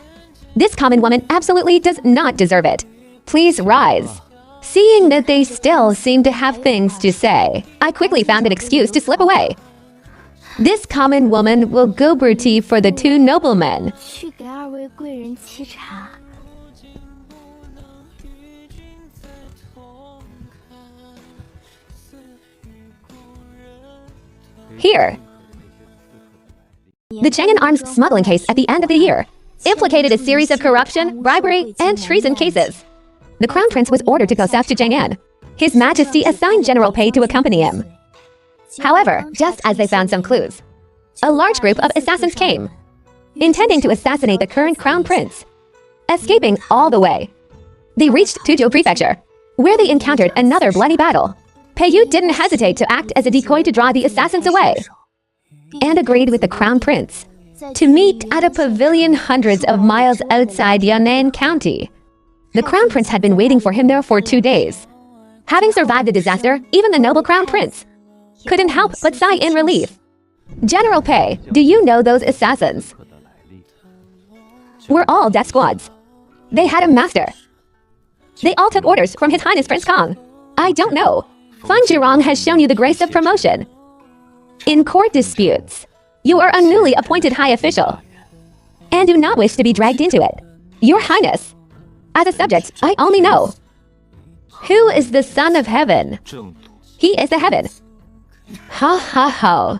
This common woman absolutely does not deserve it. Please rise. Seeing that they still seem to have things to say, I quickly found an excuse to slip away. This common woman will go tea for the two noblemen. 去给二位贵人沏茶。 Here. The Chang'an arms smuggling case at the end of the year implicated a series of corruption, bribery, and treason cases. The Crown Prince was ordered to go south to Chang'an. His Majesty assigned General Pei to accompany him. However, just as they found some clues, a large group of assassins came, intending to assassinate the current Crown Prince. Escaping all the way, they reached Tuzhou Prefecture, where they encountered another bloody battle. Pei Yu didn't hesitate to act as a decoy to draw the assassins away, and agreed with the Crown Prince to meet at a pavilion hundreds of miles outside Yan'an County. The Crown Prince had been waiting for him there for 2 days. Having survived the disaster, even the noble Crown Prince couldn't help but sigh in relief. General Pei, do you know those assassins? We're all death squads. They had a master. They all took orders from His Highness Prince Kong. I don't know. Fang Zhirong has shown you the grace of promotion. In court disputes, you are a newly appointed high official and do not wish to be dragged into it. Your Highness, as a subject, I only know. Who is the son of heaven? 正途 He is the heaven. Ha ha ha.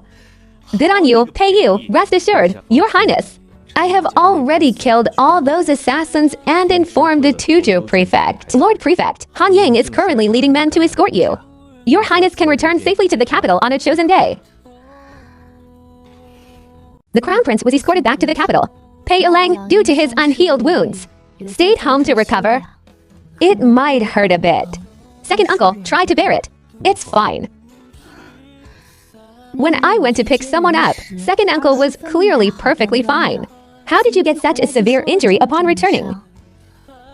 Good on you, Pei Yu, rest assured, Your Highness. I have already killed all those assassins and informed the Tuzhou Prefect. Lord Prefect, Han Yang is currently leading men to escort you. Your Highness can return safely to the capital on a chosen day. The Crown Prince was escorted back to the capital. Pei Ilang, due to his unhealed wounds, stayed home to recover. It might hurt a bit. Second uncle tried to bear it. It's fine. When I went to pick someone up, second uncle was clearly perfectly fine. How did you get such a severe injury upon returning?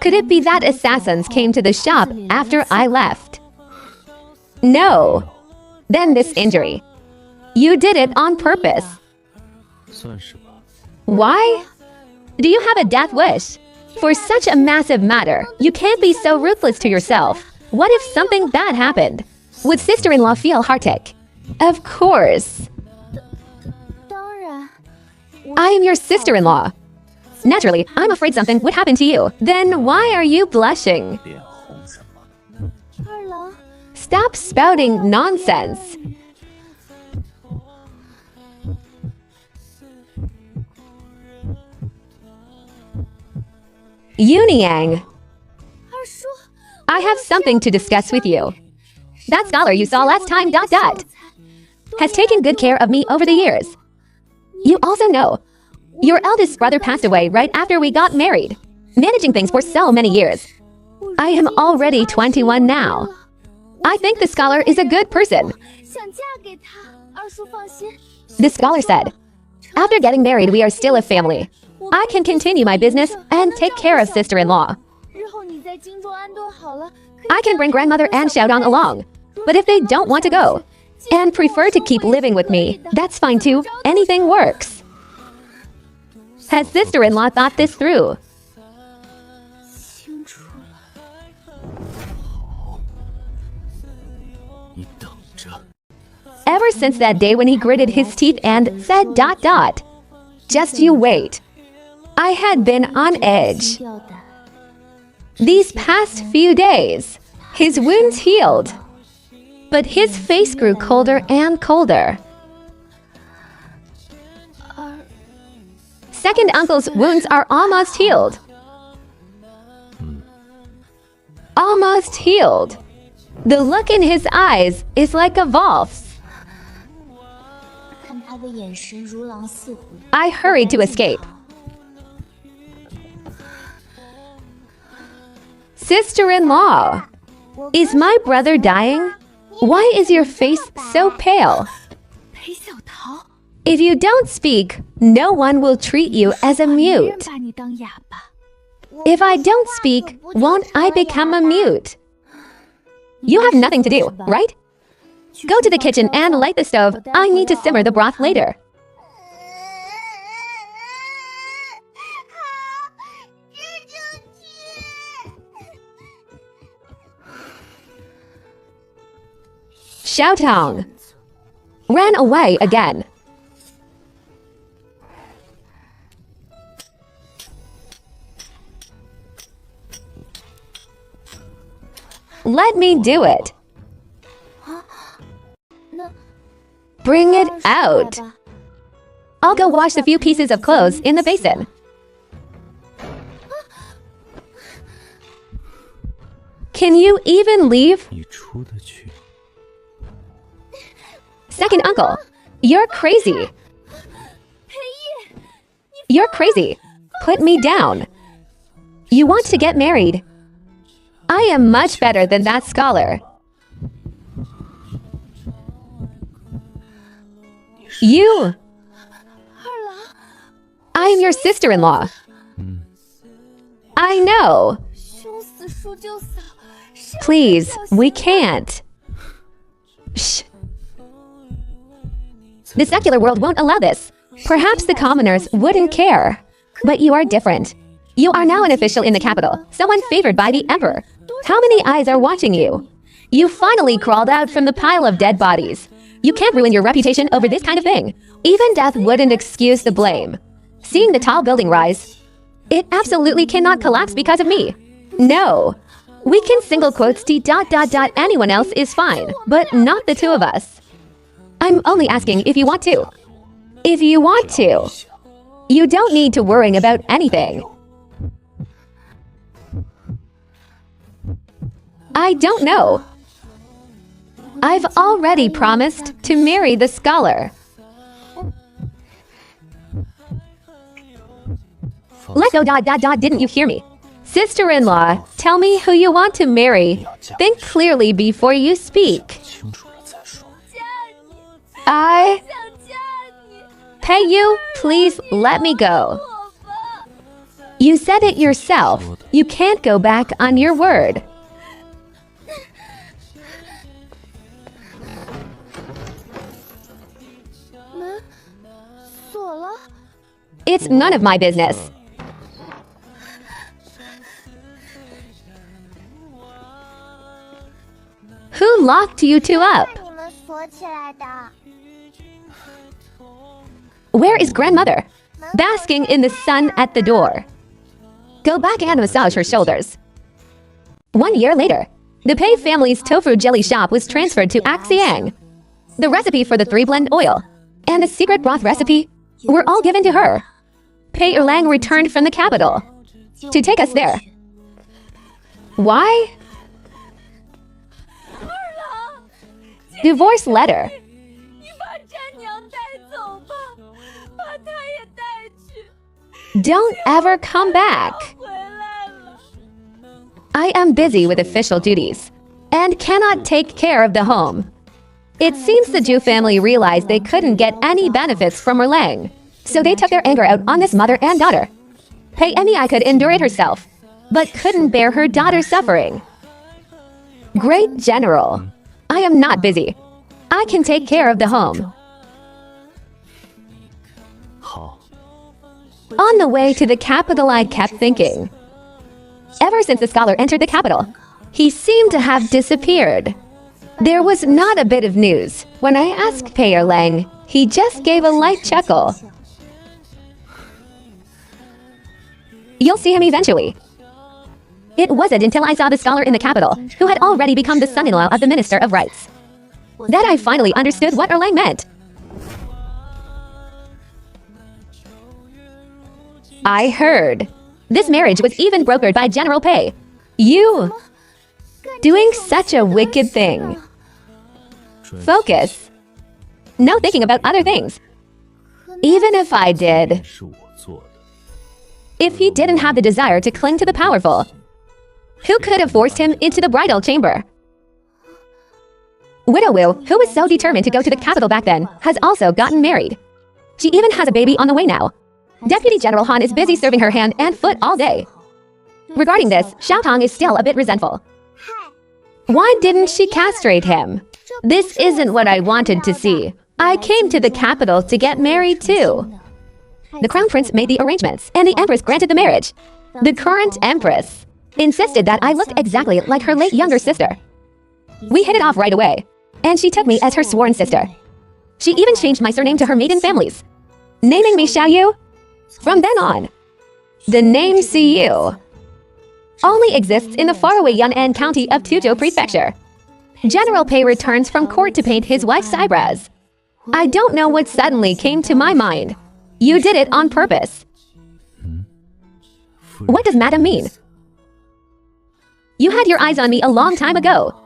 Could it be that assassins came to the shop after I left? No. Then this injury. You did it on purpose. 算是吧。 Why? Do you have a death wish? For such a massive matter, you can't be so ruthless to yourself. What if something bad happened? Would sister-in-law feel heartache? Of course. 当然， I am your sister-in-law. Naturally, I'm afraid something would happen to you. Then why are you blushing? 脸红什么？ 二郎， Stop spouting nonsense. Uniang, 二叔， I have something to discuss with you. That scholar you saw last time, has taken good care of me over the years. You also know, your eldest brother passed away right after we got married, managing things for so many years. I am already 21 now. I think the scholar is a good person. 想嫁给他，二叔放心。 The scholar said, after getting married, we are still a family. I can continue my business and take care of sister-in-law. 日后你在京中安顿好了， I can bring grandmother and Xiaodong along. But if they don't want to go and prefer to keep living with me, that's fine too. Anything works. Has sister-in-law thought this through? 清楚了。 你等着。 Ever since that day when he gritted his teeth and said ... Just you wait. I had been on edge. 吊胆， These past few days, his wounds healed, but his face grew colder and colder. 二 second uncle's wounds are almost healed. Almost healed. The look in his eyes is like a valse. I hurried to escape. Sister-in-law, is my brother dying? Why is your face so pale? If you don't speak, no one will treat you as a mute. If I don't speak, won't I become a mute? You have nothing to do, right? Go to the kitchen and light the stove. I need to simmer the broth later. Xiaotong ran away again. Let me do it. Bring it out. I'll go wash the few pieces of clothes in the basin. Can you even leave? Second uncle, you're crazy. You're crazy. Put me down. You want to get married. I am much better than that scholar. You. I'm your sister-in-law. I know. Please, we can't. Shh. The secular world won't allow this. Perhaps the commoners wouldn't care. But you are different. You are now an official in the capital, someone favored by the emperor. How many eyes are watching you? You finally crawled out from the pile of dead bodies. You can't ruin your reputation over this kind of thing. Even death wouldn't excuse the blame. Seeing the tall building rise, it absolutely cannot collapse because of me. No. We can single quotes T ... anyone else is fine, but not the two of us. I'm only asking if you want to. If you want to. You don't need to worry about anything. I don't know. I've already promised to marry the scholar. Let go ... didn't you hear me? Sister-in-law, tell me who you want to marry. Think clearly before you speak. I pay you? Please let me go. You said it yourself. You can't go back on your word. It's none of my business. Who locked you two up? Where is grandmother? Basking in the sun at the door. Go back and massage her shoulders. 1 year later, the Pei family's tofu jelly shop was transferred to Axiang. The recipe for the 3-blend oil and the secret broth recipe were all given to her. Pei Erlang returned from the capital to take us there. Why? Divorce letter. Don't ever come back. I am busy with official duties and cannot take care of the home. It seems the Zhu family realized they couldn't get any benefits from Erlang, so they took their anger out on this mother and daughter. Pei I could endure it herself, but couldn't bear her daughter's suffering. Great General, I am not busy. I can take care of the home. On the way to the capital, I kept thinking. Ever since the scholar entered the capital, he seemed to have disappeared. There was not a bit of news. When I asked Pei Erlang, he just gave a light chuckle. You'll see him eventually. It wasn't until I saw the scholar in the capital, who had already become the son-in-law of the Minister of Rights, that I finally understood what Erlang meant. I heard. This marriage was even brokered by General Pei. You doing such a wicked thing. Focus. No thinking about other things. Even if I did. 是我做的。 If he didn't have the desire to cling to the powerful, who could have forced him into the bridal chamber? Widow Wu, who was so determined to go to the capital back then, has also gotten married. She even has a baby on the way now. Deputy General Han is busy serving her hand and foot all day. Regarding this, Xiao Tong is still a bit resentful. Why didn't she castrate him? This isn't what I wanted to see. I came to the capital to get married too. The crown prince made the arrangements, and the empress granted the marriage. The current empress insisted that I looked exactly like her late younger sister. We hit it off right away, and she took me as her sworn sister. She even changed my surname to her maiden family's, naming me Xiaoyu. From then on, the name Siyu only exists in the faraway Yun'an county of Tuzhou Prefecture. General Pei returns from court to paint his wife's eyebrows. I don't know what suddenly came to my mind. You did it on purpose. What does Madam mean? You had your eyes on me a long time ago.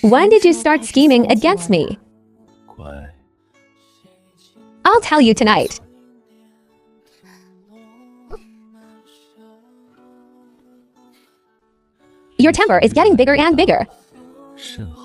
When did you start scheming against me? 乖， I'll tell you tonight. Your temper is getting bigger and bigger. 甚好。